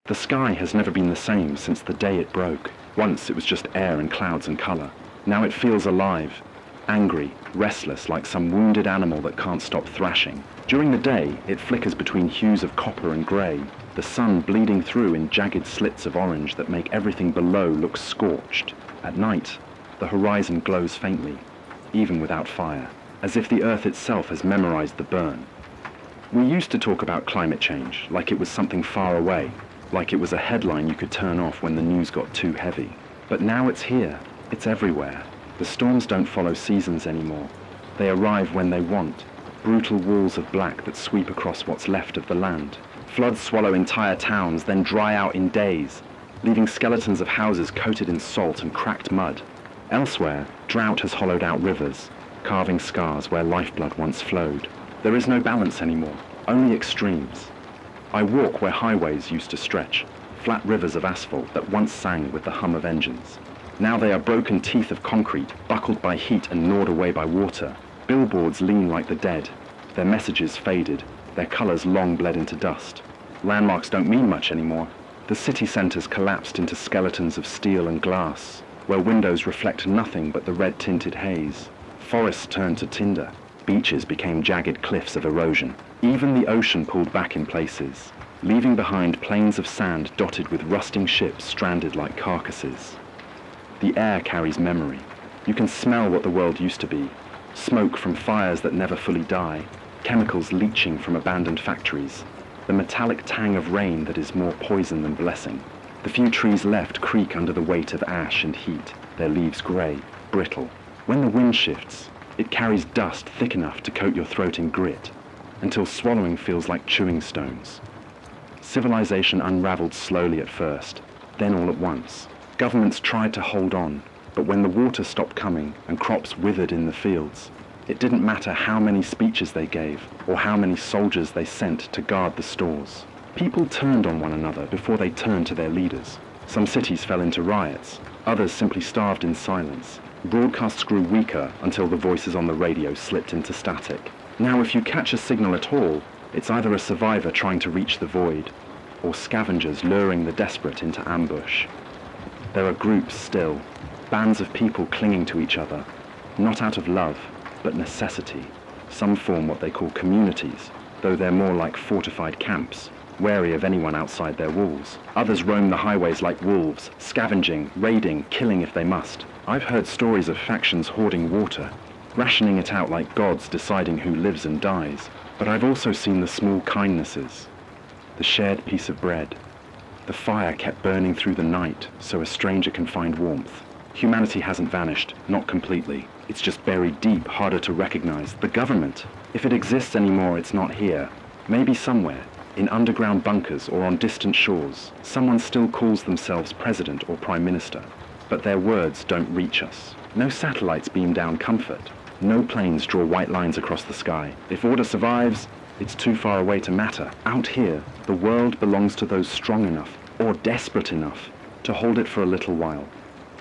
The sky has never been the same since the day it broke. Once it was just air and clouds and color. Now it feels alive, angry, restless, like some wounded animal that can't stop thrashing. During the day, it flickers between hues of copper and grey, the sun bleeding through in jagged slits of orange that make everything below look scorched. At night, the horizon glows faintly, even without fire, as if the earth itself has memorized the burn. We used to talk about climate change like it was something far away, like it was a headline you could turn off when the news got too heavy. But now it's here, it's everywhere. The storms don't follow seasons anymore. They arrive when they want, brutal walls of black that sweep across what's left of the land. Floods swallow entire towns, then dry out in days, leaving skeletons of houses coated in salt and cracked mud. Elsewhere, drought has hollowed out rivers, carving scars where lifeblood once flowed. There is no balance anymore, only extremes. I walk where highways used to stretch, flat rivers of asphalt that once sang with the hum of engines. Now they are broken teeth of concrete, buckled by heat and gnawed away by water. Billboards lean like the dead, their messages faded, their colors long bled into dust. Landmarks don't mean much anymore. The city centers collapsed into skeletons of steel and glass, where windows reflect nothing but the red-tinted haze. Forests turned to tinder. Beaches became jagged cliffs of erosion. Even the ocean pulled back in places, leaving behind plains of sand dotted with rusting ships stranded like carcasses. The air carries memory. You can smell what the world used to be. Smoke from fires that never fully die, chemicals leaching from abandoned factories, the metallic tang of rain that is more poison than blessing. The few trees left creak under the weight of ash and heat, their leaves grey, brittle. When the wind shifts, it carries dust thick enough to coat your throat in grit, until swallowing feels like chewing stones. Civilization unraveled slowly at first, then all at once. Governments tried to hold on, but when the water stopped coming and crops withered in the fields, it didn't matter how many speeches they gave or how many soldiers they sent to guard the stores. People turned on one another before they turned to their leaders. Some cities fell into riots, others simply starved in silence. Broadcasts grew weaker until the voices on the radio slipped into static. Now if you catch a signal at all, it's either a survivor trying to reach the void, or scavengers luring the desperate into ambush. There are groups still, bands of people clinging to each other, not out of love, but necessity. Some form what they call communities, though they're more like fortified camps, wary of anyone outside their walls. Others roam the highways like wolves, scavenging, raiding, killing if they must. I've heard stories of factions hoarding water, rationing it out like gods deciding who lives and dies. But I've also seen the small kindnesses, the shared piece of bread. The fire kept burning through the night so a stranger can find warmth. Humanity hasn't vanished, not completely. It's just buried deep, harder to recognize. The government, if it exists anymore, it's not here. Maybe somewhere, in underground bunkers or on distant shores, someone still calls themselves president or prime minister. But their words don't reach us. No satellites beam down comfort. No planes draw white lines across the sky. If order survives, it's too far away to matter. Out here, the world belongs to those strong enough, or desperate enough, to hold it for a little while.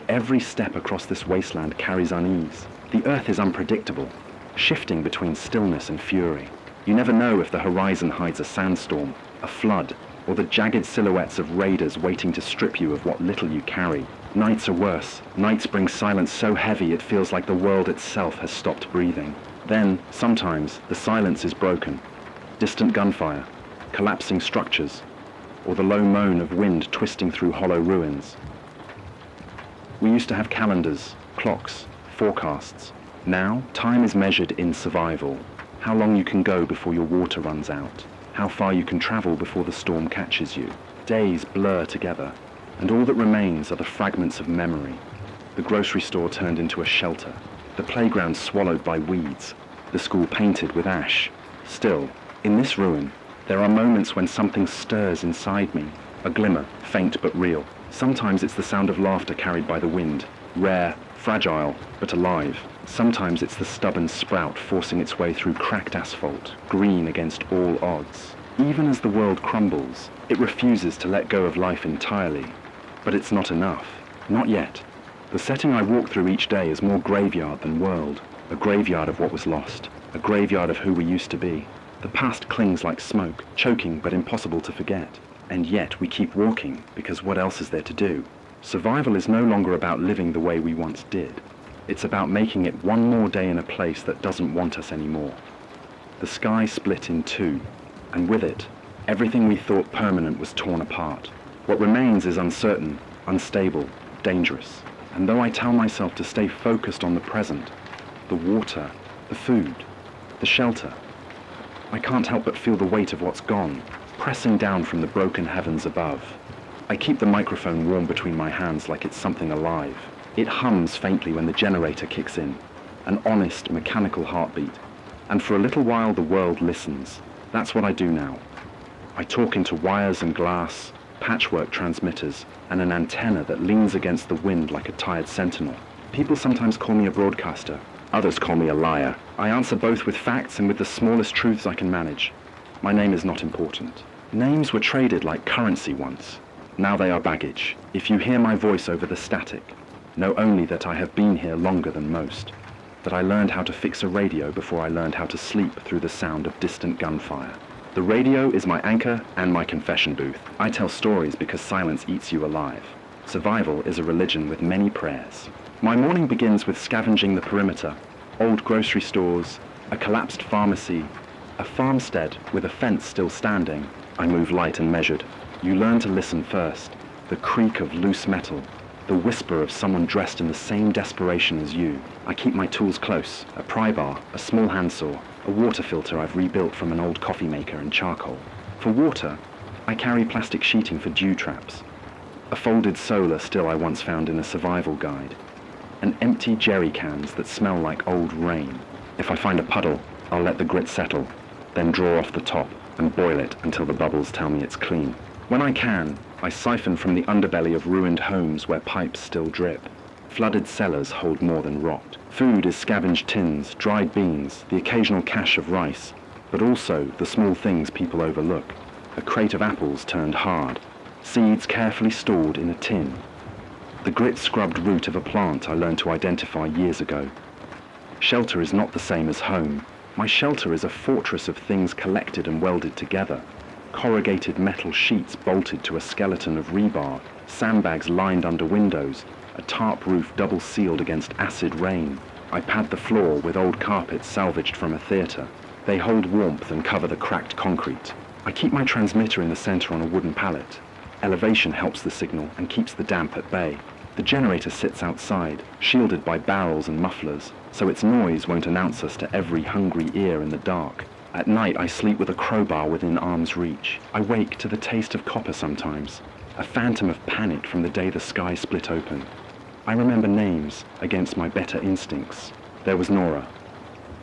Every step across this wasteland carries unease. The earth is unpredictable, shifting between stillness and fury. You never know if the horizon hides a sandstorm, a flood, or the jagged silhouettes of raiders waiting to strip you of what little you carry. Nights are worse. Nights bring silence so heavy it feels like the world itself has stopped breathing. Then, sometimes, the silence is broken. Distant gunfire, collapsing structures, or the low moan of wind twisting through hollow ruins. We used to have calendars, clocks, forecasts. Now, time is measured in survival. How long you can go before your water runs out. How far you can travel before the storm catches you. Days blur together, and all that remains are the fragments of memory. The grocery store turned into a shelter. The playground swallowed by weeds. The school painted with ash. Still, in this ruin, there are moments when something stirs inside me. A glimmer, faint but real. Sometimes it's the sound of laughter carried by the wind. Rare, fragile, but alive. Sometimes it's the stubborn sprout forcing its way through cracked asphalt, green against all odds. Even as the world crumbles, it refuses to let go of life entirely. But it's not enough. Not yet. The setting I walk through each day is more graveyard than world. A graveyard of what was lost. A graveyard of who we used to be. The past clings like smoke, choking but impossible to forget. And yet we keep walking, because what else is there to do? Survival is no longer about living the way we once did. It's about making it one more day in a place that doesn't want us anymore. The sky split in two, and with it, everything we thought permanent was torn apart. What remains is uncertain, unstable, dangerous. And though I tell myself to stay focused on the present, the water, the food, the shelter, I can't help but feel the weight of what's gone, pressing down from the broken heavens above. I keep the microphone warm between my hands like it's something alive. It hums faintly when the generator kicks in, an honest, mechanical heartbeat. And for a little while the world listens. That's what I do now. I talk into wires and glass, patchwork transmitters, and an antenna that leans against the wind like a tired sentinel. People sometimes call me a broadcaster. Others call me a liar. I answer both with facts and with the smallest truths I can manage. My name is not important. Names were traded like currency once. Now they are baggage. If you hear my voice over the static, know only that I have been here longer than most. That I learned how to fix a radio before I learned how to sleep through the sound of distant gunfire. The radio is my anchor and my confession booth. I tell stories because silence eats you alive. Survival is a religion with many prayers. My morning begins with scavenging the perimeter, old grocery stores, a collapsed pharmacy, a farmstead with a fence still standing. I move light and measured. You learn to listen first. The creak of loose metal, the whisper of someone dressed in the same desperation as you. I keep my tools close, a pry bar, a small handsaw, a water filter I've rebuilt from an old coffee maker and charcoal. For water, I carry plastic sheeting for dew traps, a folded solar still I once found in a survival guide, and empty jerry cans that smell like old rain. If I find a puddle, I'll let the grit settle, then draw off the top and boil it until the bubbles tell me it's clean. When I can, I siphon from the underbelly of ruined homes where pipes still drip. Flooded cellars hold more than rot. Food is scavenged tins, dried beans, the occasional cache of rice, but also the small things people overlook. A crate of apples turned hard, seeds carefully stored in a tin. The grit-scrubbed root of a plant I learned to identify years ago. Shelter is not the same as home. My shelter is a fortress of things collected and welded together. Corrugated metal sheets bolted to a skeleton of rebar, sandbags lined under windows, a tarp roof double sealed against acid rain. I pad the floor with old carpets salvaged from a theatre. They hold warmth and cover the cracked concrete. I keep my transmitter in the center on a wooden pallet. Elevation helps the signal and keeps the damp at bay. The generator sits outside, shielded by barrels and mufflers, so its noise won't announce us to every hungry ear in the dark. At night I sleep with a crowbar within arm's reach. I wake to the taste of copper sometimes, a phantom of panic from the day the sky split open. I remember names against my better instincts. There was Nora.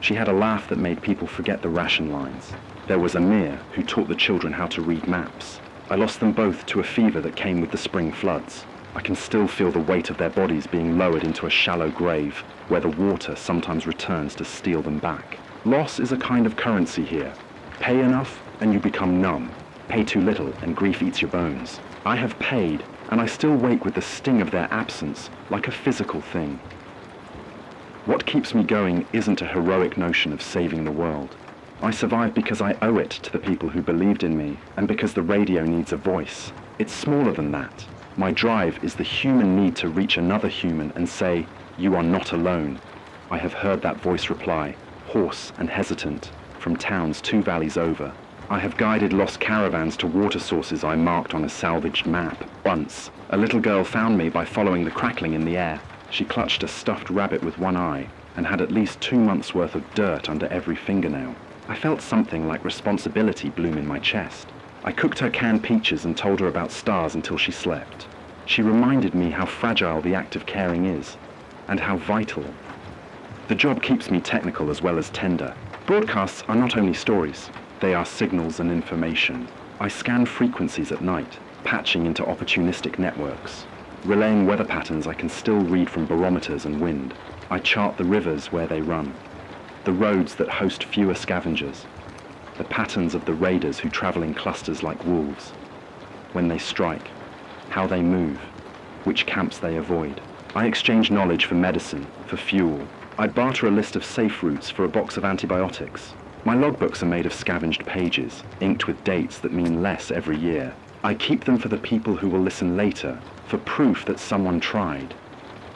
She had a laugh that made people forget the ration lines. There was Amir, who taught the children how to read maps. I lost them both to a fever that came with the spring floods. I can still feel the weight of their bodies being lowered into a shallow grave, where the water sometimes returns to steal them back. Loss is a kind of currency here. Pay enough and you become numb. Pay too little and grief eats your bones. I have paid, and I still wake with the sting of their absence, like a physical thing. What keeps me going isn't a heroic notion of saving the world. I survive because I owe it to the people who believed in me, and because the radio needs a voice. It's smaller than that. My drive is the human need to reach another human and say, "You are not alone." I have heard that voice reply, hoarse and hesitant, from towns 2 valleys over. I have guided lost caravans to water sources I marked on a salvaged map. Once, a little girl found me by following the crackling in the air. She clutched a stuffed rabbit with one eye and had at least 2 months' worth of dirt under every fingernail. I felt something like responsibility bloom in my chest. I cooked her canned peaches and told her about stars until she slept. She reminded me how fragile the act of caring is, and how vital. The job keeps me technical as well as tender. Broadcasts are not only stories, they are signals and information. I scan frequencies at night, patching into opportunistic networks. Relaying weather patterns I can still read from barometers and wind. I chart the rivers where they run, the roads that host fewer scavengers, the patterns of the raiders who travel in clusters like wolves. When they strike, how they move, which camps they avoid. I exchange knowledge for medicine, for fuel. I barter a list of safe routes for a box of antibiotics. My logbooks are made of scavenged pages, inked with dates that mean less every year. I keep them for the people who will listen later, for proof that someone tried.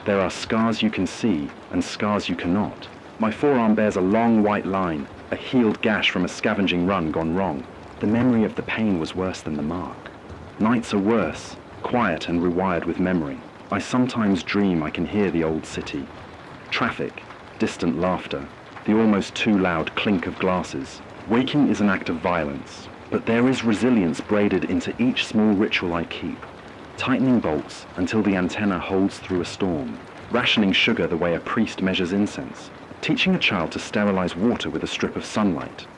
There are scars you can see and scars you cannot. My forearm bears a long white line, a healed gash from a scavenging run gone wrong. The memory of the pain was worse than the mark. Nights are worse, quiet and rewired with memory. I sometimes dream I can hear the old city. Traffic, distant laughter, the almost too loud clink of glasses. Waking is an act of violence, but there is resilience braided into each small ritual I keep. Tightening bolts until the antenna holds through a storm. Rationing sugar the way a priest measures incense. Teaching a child to sterilize water with a strip of sunlight.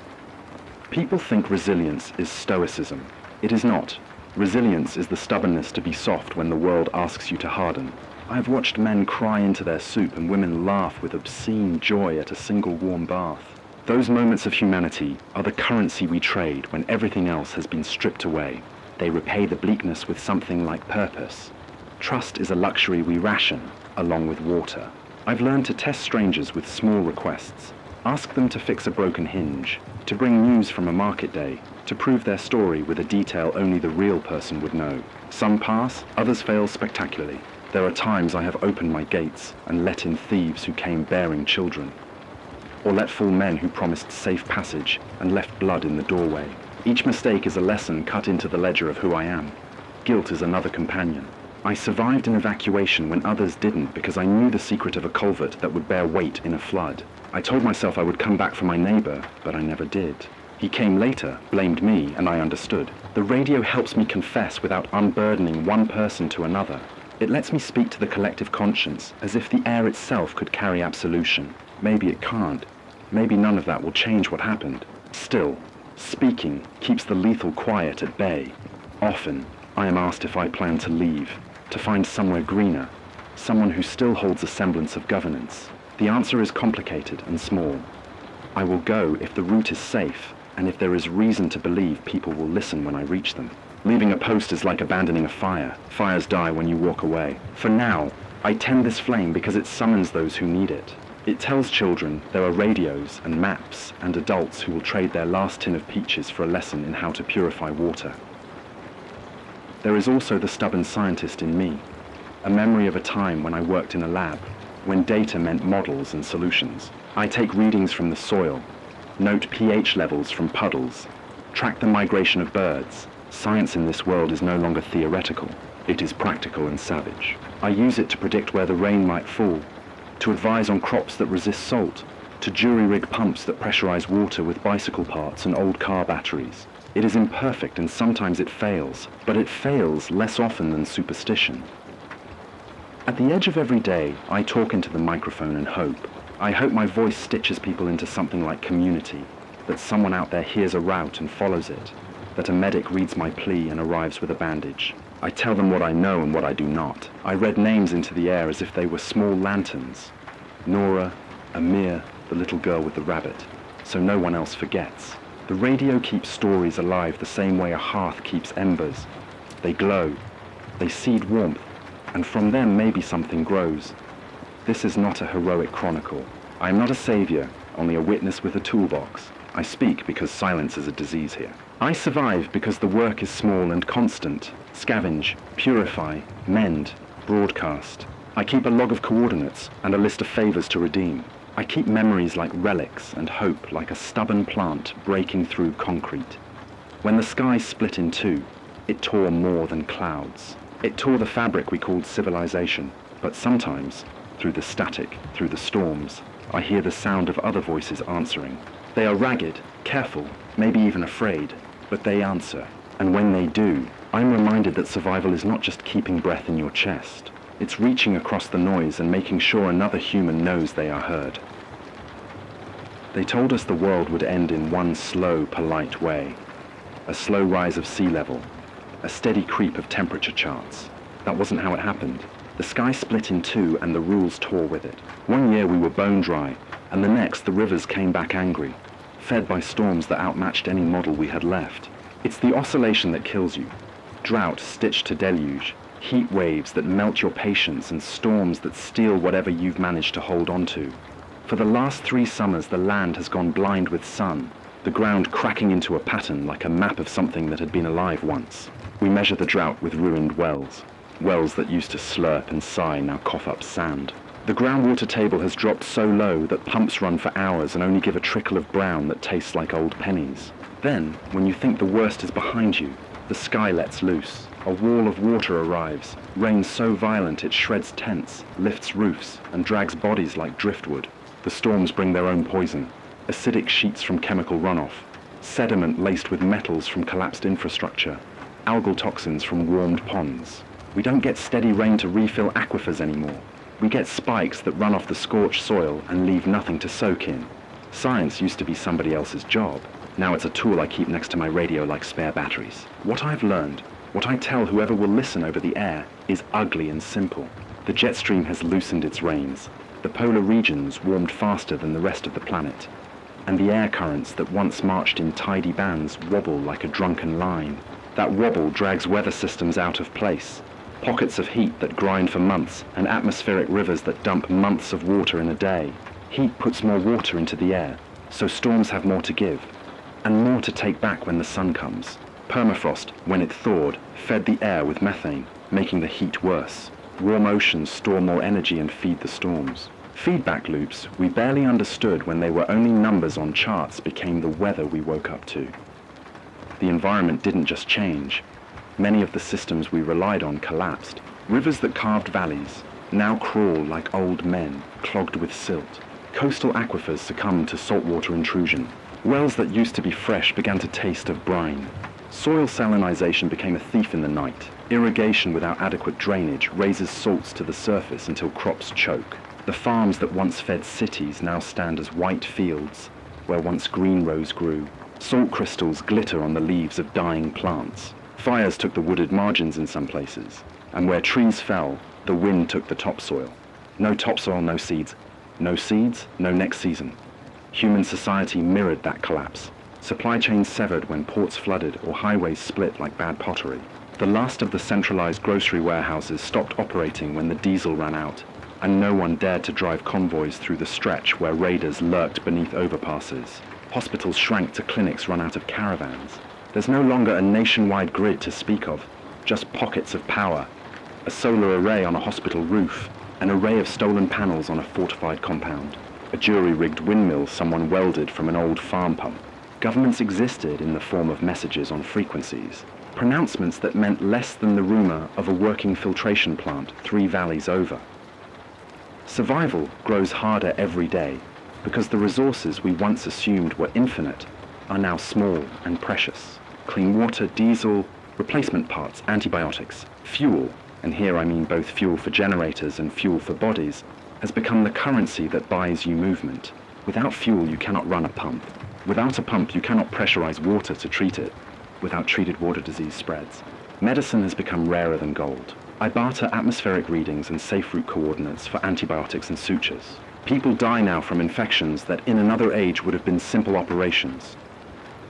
People think resilience is stoicism. It is not. Resilience is the stubbornness to be soft when the world asks you to harden. I have watched men cry into their soup and women laugh with obscene joy at a single warm bath. Those moments of humanity are the currency we trade when everything else has been stripped away. They repay the bleakness with something like purpose. Trust is a luxury we ration, along with water. I've learned to test strangers with small requests. Ask them to fix a broken hinge, to bring news from a market day, to prove their story with a detail only the real person would know. Some pass, others fail spectacularly. There are times I have opened my gates and let in thieves who came bearing children, or let fall men who promised safe passage and left blood in the doorway. Each mistake is a lesson cut into the ledger of who I am. Guilt is another companion. I survived an evacuation when others didn't because I knew the secret of a culvert that would bear weight in a flood. I told myself I would come back for my neighbor, but I never did. He came later, blamed me, and I understood. The radio helps me confess without unburdening one person to another. It lets me speak to the collective conscience as if the air itself could carry absolution. Maybe it can't. Maybe none of that will change what happened. Still, speaking keeps the lethal quiet at bay. Often, I am asked if I plan to leave, to find somewhere greener, someone who still holds a semblance of governance. The answer is complicated and small. I will go if the route is safe, and if there is reason to believe people will listen when I reach them. Leaving a post is like abandoning a fire. Fires die when you walk away. For now, I tend this flame because it summons those who need it. It tells children there are radios and maps and adults who will trade their last tin of peaches for a lesson in how to purify water. There is also the stubborn scientist in me, a memory of a time when I worked in a lab, when data meant models and solutions. I take readings from the soil, note pH levels from puddles, track the migration of birds. Science in this world is no longer theoretical, it is practical and savage. I use it to predict where the rain might fall, to advise on crops that resist salt, to jury-rig pumps that pressurize water with bicycle parts and old car batteries. It is imperfect and sometimes it fails, but it fails less often than superstition. At the edge of every day, I talk into the microphone and hope. I hope my voice stitches people into something like community, that someone out there hears a route and follows it, that a medic reads my plea and arrives with a bandage. I tell them what I know and what I do not. I read names into the air as if they were small lanterns. Nora, Amir, the little girl with the rabbit, so no one else forgets. The radio keeps stories alive the same way a hearth keeps embers. They glow, they seed warmth, and from them maybe something grows. This is not a heroic chronicle. I am not a savior, only a witness with a toolbox. I speak because silence is a disease here. I survive because the work is small and constant. Scavenge, purify, mend, broadcast. I keep a log of coordinates and a list of favors to redeem. I keep memories like relics and hope like a stubborn plant breaking through concrete. When the sky split in two, it tore more than clouds. It tore the fabric we called civilization, but sometimes, through the static, through the storms, I hear the sound of other voices answering. They are ragged, careful, maybe even afraid, but they answer. And when they do, I'm reminded that survival is not just keeping breath in your chest. It's reaching across the noise and making sure another human knows they are heard. They told us the world would end in one slow, polite way. A slow rise of sea level, a steady creep of temperature charts. That wasn't how it happened. The sky split in two and the rules tore with it. One year we were bone dry, and the next the rivers came back angry, fed by storms that outmatched any model we had left. It's the oscillation that kills you. Drought stitched to deluge, heat waves that melt your patience, and storms that steal whatever you've managed to hold on to. For the last 3 summers, the land has gone blind with sun, the ground cracking into a pattern like a map of something that had been alive once. We measure the drought with ruined wells. Wells that used to slurp and sigh now cough up sand. The groundwater table has dropped so low that pumps run for hours and only give a trickle of brown that tastes like old pennies. Then, when you think the worst is behind you, the sky lets loose. A wall of water arrives, rain so violent it shreds tents, lifts roofs, and drags bodies like driftwood. The storms bring their own poison. Acidic sheets from chemical runoff, sediment laced with metals from collapsed infrastructure, algal toxins from warmed ponds. We don't get steady rain to refill aquifers anymore. We get spikes that run off the scorched soil and leave nothing to soak in. Science used to be somebody else's job. Now it's a tool I keep next to my radio like spare batteries. What I've learned, what I tell whoever will listen over the air, is ugly and simple. The jet stream has loosened its reins. The polar regions warmed faster than the rest of the planet. And the air currents that once marched in tidy bands wobble like a drunken line. That wobble drags weather systems out of place. Pockets of heat that grind for months, and atmospheric rivers that dump months of water in a day. Heat puts more water into the air, so storms have more to give, and more to take back when the sun comes. Permafrost, when it thawed, fed the air with methane, making the heat worse. Warm oceans store more energy and feed the storms. Feedback loops we barely understood when they were only numbers on charts became the weather we woke up to. The environment didn't just change. Many of the systems we relied on collapsed. Rivers that carved valleys now crawl like old men, clogged with silt. Coastal aquifers succumbed to saltwater intrusion. Wells that used to be fresh began to taste of brine. Soil salinization became a thief in the night. Irrigation without adequate drainage raises salts to the surface until crops choke. The farms that once fed cities now stand as white fields where once green rows grew. Salt crystals glitter on the leaves of dying plants. Fires took the wooded margins in some places, and where trees fell, the wind took the topsoil. No topsoil, no seeds. No seeds, no next season. Human society mirrored that collapse. Supply chains severed when ports flooded or highways split like bad pottery. The last of the centralized grocery warehouses stopped operating when the diesel ran out, and no one dared to drive convoys through the stretch where raiders lurked beneath overpasses. Hospitals shrank to clinics run out of caravans. There's no longer a nationwide grid to speak of, just pockets of power, a solar array on a hospital roof, an array of stolen panels on a fortified compound, a jury-rigged windmill someone welded from an old farm pump. Governments existed in the form of messages on frequencies, pronouncements that meant less than the rumor of a working filtration plant 3 valleys over. Survival grows harder every day because the resources we once assumed were infinite are now small and precious. Clean water, diesel, replacement parts, antibiotics, fuel, and here I mean both fuel for generators and fuel for bodies, has become the currency that buys you movement. Without fuel, you cannot run a pump. Without a pump, you cannot pressurize water to treat it. Without treated water, disease spreads. Medicine has become rarer than gold. I barter atmospheric readings and safe route coordinates for antibiotics and sutures. People die now from infections that in another age would have been simple operations.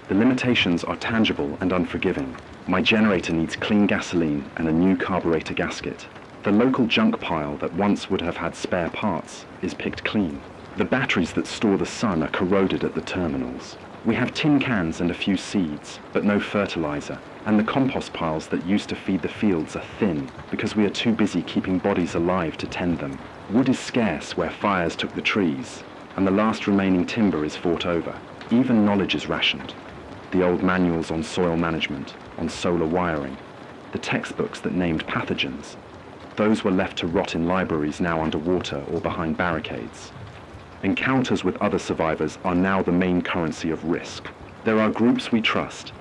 The limitations are tangible and unforgiving. My generator needs clean gasoline and a new carburetor gasket. The local junk pile that once would have had spare parts is picked clean. The batteries that store the sun are corroded at the terminals. We have tin cans and a few seeds, but no fertilizer, and the compost piles that used to feed the fields are thin because we are too busy keeping bodies alive to tend them. Wood is scarce where fires took the trees, and the last remaining timber is fought over. Even knowledge is rationed. The old manuals on soil management, on solar wiring, the textbooks that named pathogens, those were left to rot in libraries now underwater or behind barricades. Encounters with other survivors are now the main currency of risk. There are groups we trust,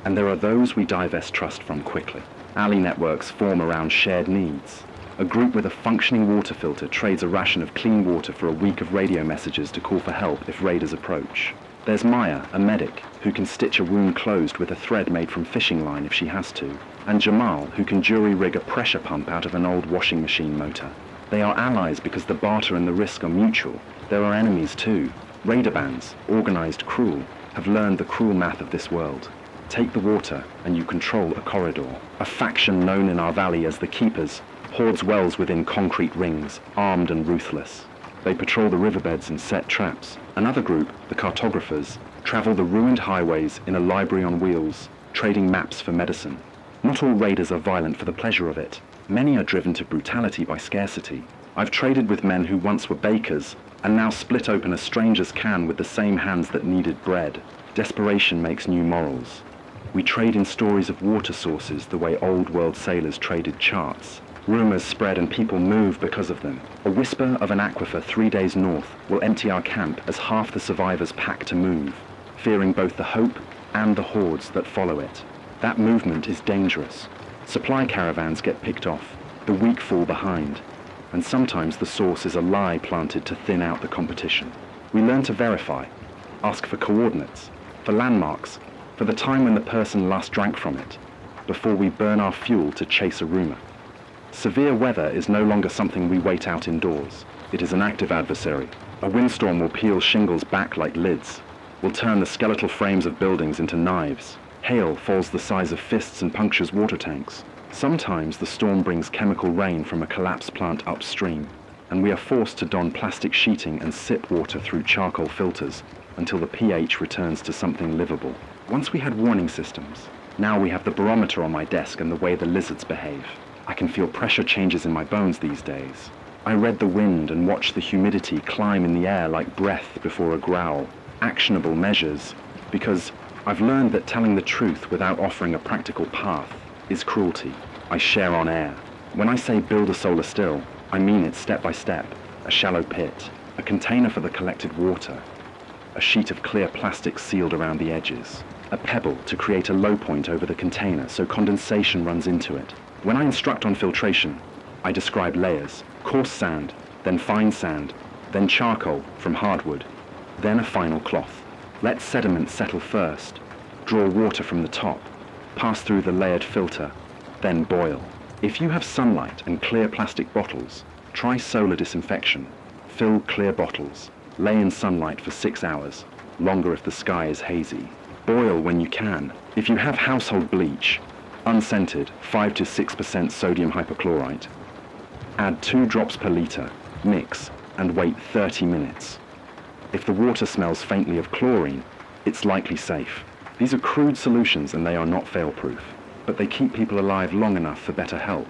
and there are those we divest trust from quickly. Alley networks form around shared needs. A group with a functioning water filter trades a ration of clean water for a week of radio messages to call for help if raiders approach. There's Maya, a medic, who can stitch a wound closed with a thread made from fishing line if she has to, and Jamal, who can jury-rig a pressure pump out of an old washing machine motor. They are allies because the barter and the risk are mutual. There are enemies too. Raider bands, organized cruel, have learned the cruel math of this world. Take the water and you control a corridor. A faction known in our valley as the Keepers hoards wells within concrete rings, armed and ruthless. They patrol the riverbeds and set traps. Another group, the Cartographers, travel the ruined highways in a library on wheels, trading maps for medicine. Not all raiders are violent for the pleasure of it. Many are driven to brutality by scarcity. I've traded with men who once were bakers and now split open a stranger's can with the same hands that kneaded bread. Desperation makes new morals. We trade in stories of water sources the way old world sailors traded charts. Rumors spread and people move because of them. A whisper of an aquifer 3 days north will empty our camp as half the survivors pack to move, fearing both the hope and the hordes that follow it. That movement is dangerous. Supply caravans get picked off, the weak fall behind, and sometimes the source is a lie planted to thin out the competition. We learn to verify, ask for coordinates, for landmarks, for the time when the person last drank from it, before we burn our fuel to chase a rumor. Severe weather is no longer something we wait out indoors. It is an active adversary. A windstorm will peel shingles back like lids, will turn the skeletal frames of buildings into knives. Hail falls the size of fists and punctures water tanks. Sometimes the storm brings chemical rain from a collapsed plant upstream, and we are forced to don plastic sheeting and sip water through charcoal filters until the pH returns to something livable. Once we had warning systems. Now we have the barometer on my desk and the way the lizards behave. I can feel pressure changes in my bones these days. I read the wind and watched the humidity climb in the air like breath before a growl. Actionable measures, because I've learned that telling the truth without offering a practical path is cruelty. I share on air. When I say build a solar still, I mean it step by step. A shallow pit, a container for the collected water, a sheet of clear plastic sealed around the edges, a pebble to create a low point over the container so condensation runs into it. When I instruct on filtration, I describe layers, coarse sand, then fine sand, then charcoal from hardwood, then a final cloth. Let sediment settle first, draw water from the top, pass through the layered filter, then boil. If you have sunlight and clear plastic bottles, try solar disinfection. Fill clear bottles, lay in sunlight for 6 hours, longer if the sky is hazy. Boil when you can. If you have household bleach, unscented, 5 to 6% sodium hypochlorite. Add 2 drops per liter, mix, and wait 30 minutes. If the water smells faintly of chlorine, it's likely safe. These are crude solutions and they are not fail-proof, but they keep people alive long enough for better help.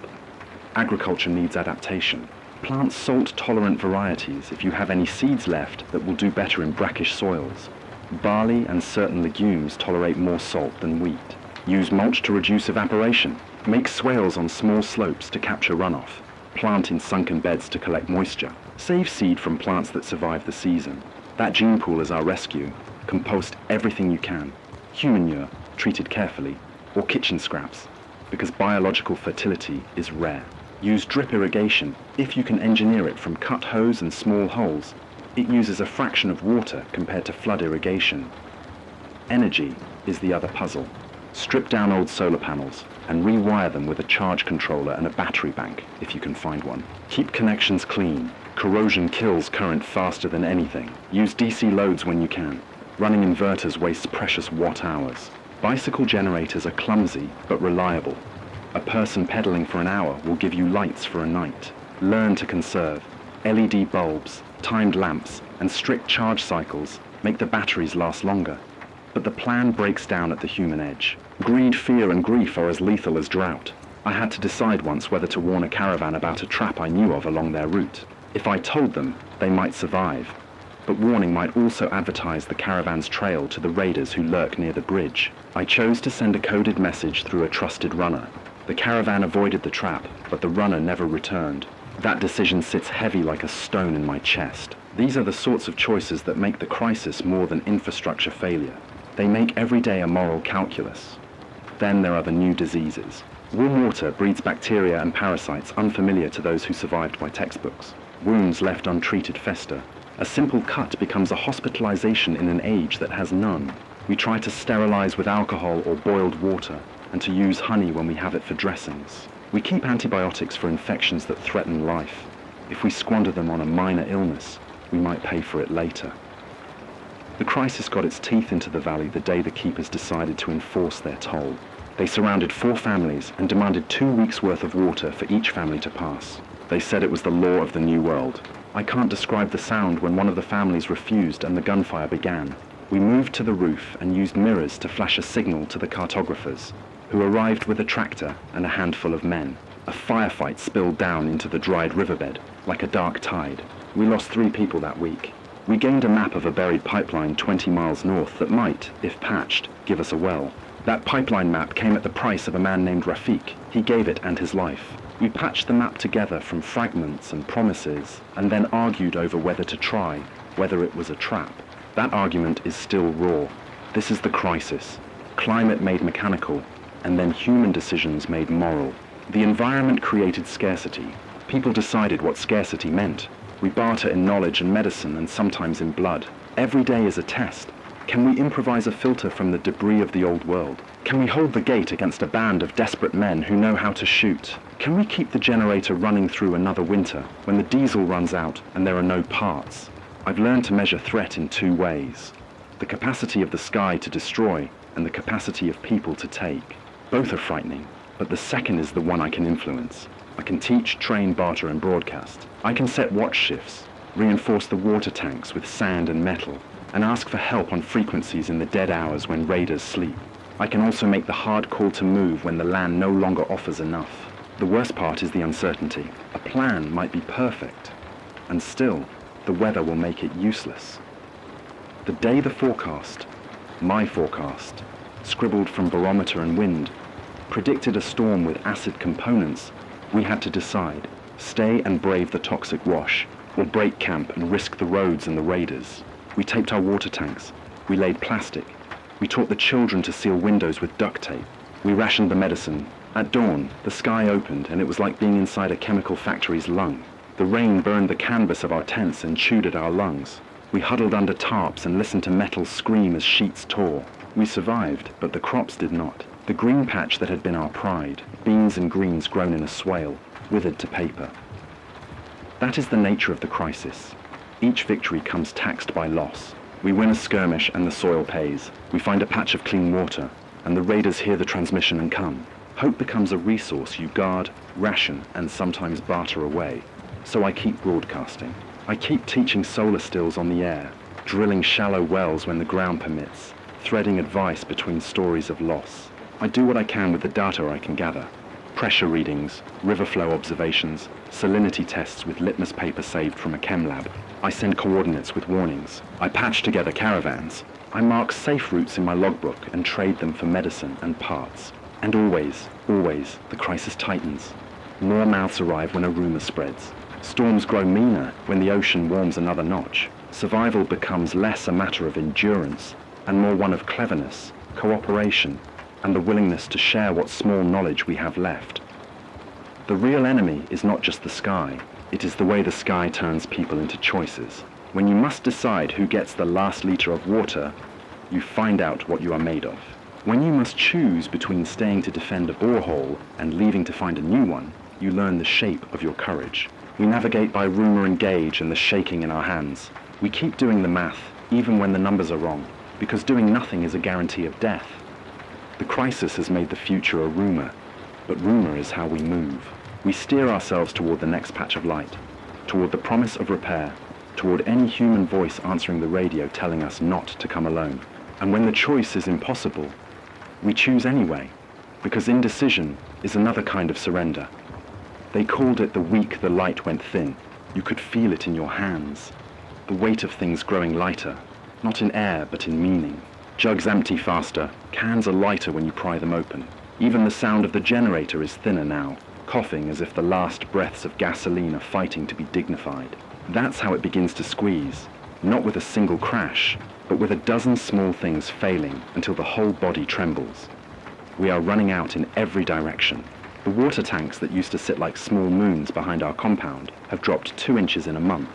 Agriculture needs adaptation. Plant salt-tolerant varieties if you have any seeds left that will do better in brackish soils. Barley and certain legumes tolerate more salt than wheat. Use mulch to reduce evaporation. Make swales on small slopes to capture runoff. Plant in sunken beds to collect moisture. Save seed from plants that survive the season. That gene pool is our rescue. Compost everything you can. Human manure, treated carefully, or kitchen scraps, because biological fertility is rare. Use drip irrigation if you can engineer it from cut hose and small holes. It uses a fraction of water compared to flood irrigation. Energy is the other puzzle. Strip down old solar panels and rewire them with a charge controller and a battery bank, if you can find one. Keep connections clean. Corrosion kills current faster than anything. Use DC loads when you can. Running inverters wastes precious watt hours. Bicycle generators are clumsy but reliable. A person pedaling for an hour will give you lights for a night. Learn to conserve. LED bulbs, timed lamps, and strict charge cycles make the batteries last longer. But the plan breaks down at the human edge. Greed, fear, and grief are as lethal as drought. I had to decide once whether to warn a caravan about a trap I knew of along their route. If I told them, they might survive. But warning might also advertise the caravan's trail to the raiders who lurk near the bridge. I chose to send a coded message through a trusted runner. The caravan avoided the trap, but the runner never returned. That decision sits heavy like a stone in my chest. These are the sorts of choices that make the crisis more than infrastructure failure. They make every day a moral calculus. Then there are the new diseases. Warm water breeds bacteria and parasites unfamiliar to those who survived by textbooks. Wounds left untreated fester. A simple cut becomes a hospitalization in an age that has none. We try to sterilize with alcohol or boiled water, and to use honey when we have it for dressings. We keep antibiotics for infections that threaten life. If we squander them on a minor illness, we might pay for it later. The crisis got its teeth into the valley the day the keepers decided to enforce their toll. They surrounded 4 families and demanded 2 weeks' worth of water for each family to pass. They said it was the law of the New World. I can't describe the sound when one of the families refused and the gunfire began. We moved to the roof and used mirrors to flash a signal to the cartographers. who arrived with a tractor and a handful of men. A firefight spilled down into the dried riverbed like a dark tide. We lost 3 people that week. We gained a map of a buried pipeline 20 miles north that might, if patched, give us a well. That pipeline map came at the price of a man named Rafik. He gave it and his life. We patched the map together from fragments and promises, and then argued over whether to try, whether it was a trap. That argument is still raw. This is the crisis. Climate made mechanical, and then human decisions made moral. The environment created scarcity. People decided what scarcity meant. We barter in knowledge and medicine, and sometimes in blood. Every day is a test. Can we improvise a filter from the debris of the old world? Can we hold the gate against a band of desperate men who know how to shoot? Can we keep the generator running through another winter when the diesel runs out and there are no parts? I've learned to measure threat in 2 ways. The capacity of the sky to destroy and the capacity of people to take. Both are frightening, but the second is the one I can influence. I can teach, train, barter, and broadcast. I can set watch shifts, reinforce the water tanks with sand and metal, and ask for help on frequencies in the dead hours when raiders sleep. I can also make the hard call to move when the land no longer offers enough. The worst part is the uncertainty. A plan might be perfect, and still, the weather will make it useless. The day the forecast, my forecast, scribbled from barometer and wind, predicted a storm with acid components, we had to decide, stay and brave the toxic wash, or break camp and risk the roads and the raiders. We taped our water tanks. We laid plastic. We taught the children to seal windows with duct tape. We rationed the medicine. At dawn, the sky opened, and it was like being inside a chemical factory's lung. The rain burned the canvas of our tents and chewed at our lungs. We huddled under tarps and listened to metal scream as sheets tore. We survived, but the crops did not. The green patch that had been our pride, beans and greens grown in a swale, withered to paper. That is the nature of the crisis. Each victory comes taxed by loss. We win a skirmish and the soil pays. We find a patch of clean water, and the raiders hear the transmission and come. Hope becomes a resource you guard, ration, and sometimes barter away. So I keep broadcasting. I keep teaching solar stills on the air, drilling shallow wells when the ground permits, threading advice between stories of loss. I do what I can with the data I can gather. Pressure readings, river flow observations, salinity tests with litmus paper saved from a chem lab. I send coordinates with warnings. I patch together caravans. I mark safe routes in my logbook and trade them for medicine and parts. And always, always, the crisis tightens. More mouths arrive when a rumor spreads. Storms grow meaner when the ocean warms another notch. Survival becomes less a matter of endurance and more one of cleverness, cooperation, and the willingness to share what small knowledge we have left. The real enemy is not just the sky, it is the way the sky turns people into choices. When you must decide who gets the last liter of water, you find out what you are made of. When you must choose between staying to defend a borehole and leaving to find a new one, you learn the shape of your courage. We navigate by rumor and gauge and the shaking in our hands. We keep doing the math, even when the numbers are wrong, because doing nothing is a guarantee of death. The crisis has made the future a rumor, but rumor is how we move. We steer ourselves toward the next patch of light, toward the promise of repair, toward any human voice answering the radio telling us not to come alone. And when the choice is impossible, we choose anyway, because indecision is another kind of surrender. They called it the week the light went thin. You could feel it in your hands. The weight of things growing lighter, not in air but in meaning. Jugs empty faster, cans are lighter when you pry them open. Even the sound of the generator is thinner now, coughing as if the last breaths of gasoline are fighting to be dignified. That's how it begins to squeeze, not with a single crash, but with a dozen small things failing until the whole body trembles. We are running out in every direction. The water tanks that used to sit like small moons behind our compound have dropped 2 inches in a month.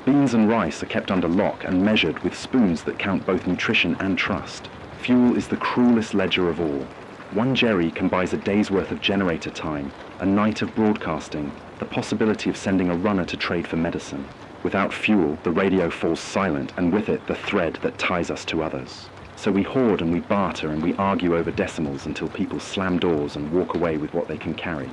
Beans and rice are kept under lock and measured with spoons that count both nutrition and trust. Fuel is the cruelest ledger of all. One jerry can buy a day's worth of generator time, a night of broadcasting, the possibility of sending a runner to trade for medicine. Without fuel, the radio falls silent, and with it the thread that ties us to others. So we hoard and we barter and we argue over decimals until people slam doors and walk away with what they can carry.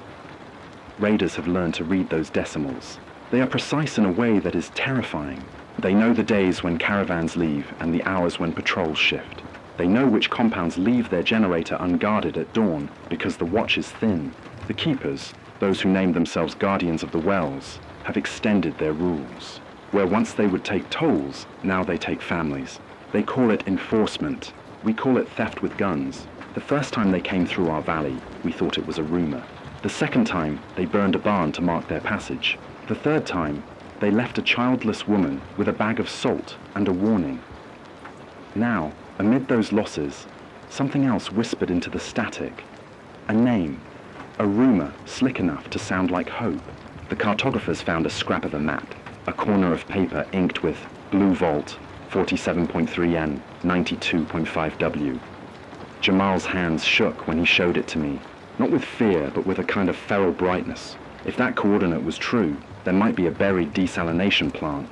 Raiders have learned to read those decimals. They are precise in a way that is terrifying. They know the days when caravans leave and the hours when patrols shift. They know which compounds leave their generator unguarded at dawn because the watch is thin. The keepers, those who name themselves guardians of the wells, have extended their rules. Where once they would take tolls, now they take families. They call it enforcement. We call it theft with guns. The first time they came through our valley, we thought it was a rumor. The second time, they burned a barn to mark their passage. The third time, they left a childless woman with a bag of salt and a warning. Now, amid those losses, something else whispered into the static. A name, a rumor slick enough to sound like hope. The cartographers found a scrap of a map, a corner of paper inked with Blue Vault, 47.3N, 92.5W. Jamal's hands shook when he showed it to me, not with fear, but with a kind of feral brightness. If that coordinate was true, there might be a buried desalination plant,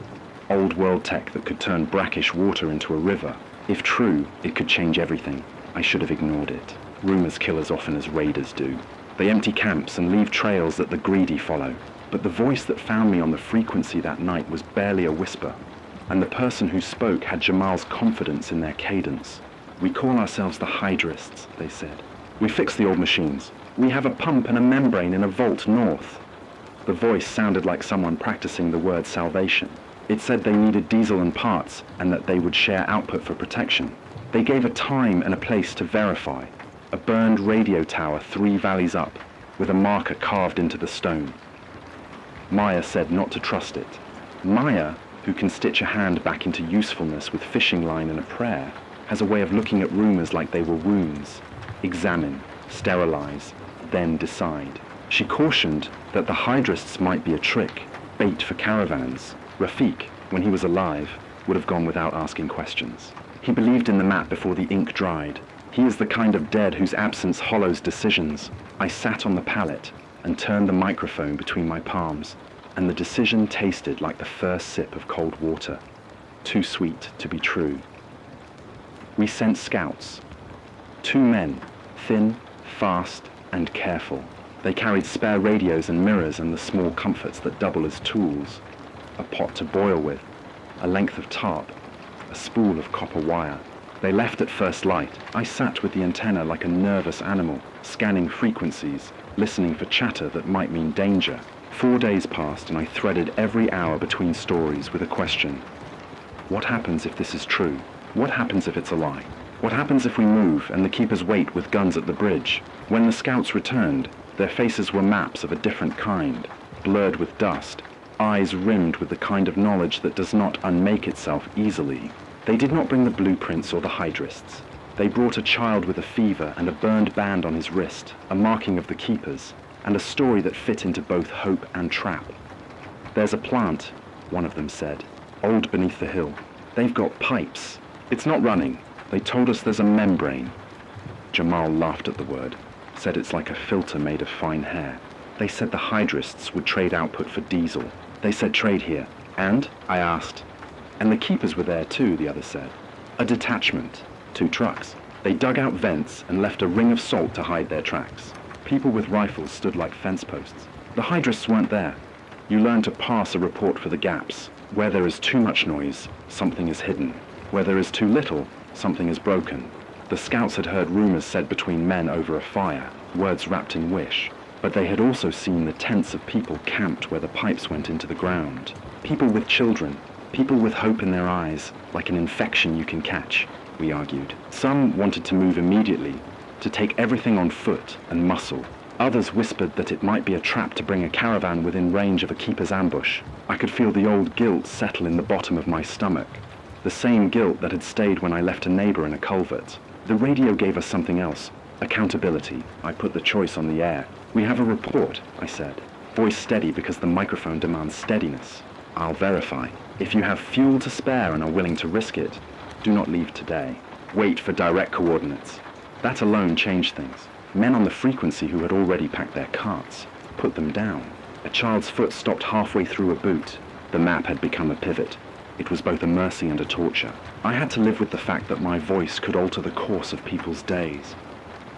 old world tech that could turn brackish water into a river. If true, it could change everything. I should have ignored it. Rumors kill as often as raiders do. They empty camps and leave trails that the greedy follow. But the voice that found me on the frequency that night was barely a whisper, and the person who spoke had Jamal's confidence in their cadence. We call ourselves the Hydrists, they said. We fix the old machines. We have a pump and a membrane in a vault north. The voice sounded like someone practicing the word salvation. It said they needed diesel and parts, and that they would share output for protection. They gave a time and a place to verify. A burned radio tower 3 valleys up, with a marker carved into the stone. Maya said not to trust it. Maya, who can stitch a hand back into usefulness with fishing line and a prayer, has a way of looking at rumors like they were wounds. Examine, sterilize, then decide. She cautioned that the Hydrists might be a trick, bait for caravans. Rafiq, when he was alive, would have gone without asking questions. He believed in the map before the ink dried. He is the kind of dead whose absence hollows decisions. I sat on the pallet and turned the microphone between my palms, and the decision tasted like the first sip of cold water. Too sweet to be true. We sent scouts. 2 men, thin, fast, and careful. They carried spare radios and mirrors and the small comforts that double as tools. A pot to boil with, a length of tarp, a spool of copper wire. They left at first light. I sat with the antenna like a nervous animal, scanning frequencies, listening for chatter that might mean danger. 4 days passed and I threaded every hour between stories with a question. What happens if this is true? What happens if it's a lie? What happens if we move and the keepers wait with guns at the bridge? When the scouts returned, their faces were maps of a different kind, blurred with dust, eyes rimmed with the kind of knowledge that does not unmake itself easily. They did not bring the blueprints or the Hydrists. They brought a child with a fever and a burned band on his wrist, a marking of the keepers, and a story that fit into both hope and trap. There's a plant, one of them said, old beneath the hill. They've got pipes. It's not running. They told us there's a membrane. Jamal laughed at the word, said it's like a filter made of fine hair. They said the Hydrists would trade output for diesel. They said trade here. And? I asked. And the keepers were there too, the other said. A detachment. 2 trucks. They dug out vents and left a ring of salt to hide their tracks. People with rifles stood like fence posts. The Hydrists weren't there. You learn to pass a report for the gaps. Where there is too much noise, something is hidden. Where there is too little, something is broken. The scouts had heard rumors said between men over a fire, words wrapped in wish. But they had also seen the tents of people camped where the pipes went into the ground. People with children, people with hope in their eyes, like an infection you can catch, we argued. Some wanted to move immediately, to take everything on foot and muscle. Others whispered that it might be a trap to bring a caravan within range of a keeper's ambush. I could feel the old guilt settle in the bottom of my stomach. The same guilt that had stayed when I left a neighbor in a culvert. The radio gave us something else. Accountability. I put the choice on the air. We have a report, I said. Voice steady because the microphone demands steadiness. I'll verify. If you have fuel to spare and are willing to risk it, do not leave today. Wait for direct coordinates. That alone changed things. Men on the frequency who had already packed their carts put them down. A child's foot stopped halfway through a boot. The map had become a pivot. It was both a mercy and a torture. I had to live with the fact that my voice could alter the course of people's days,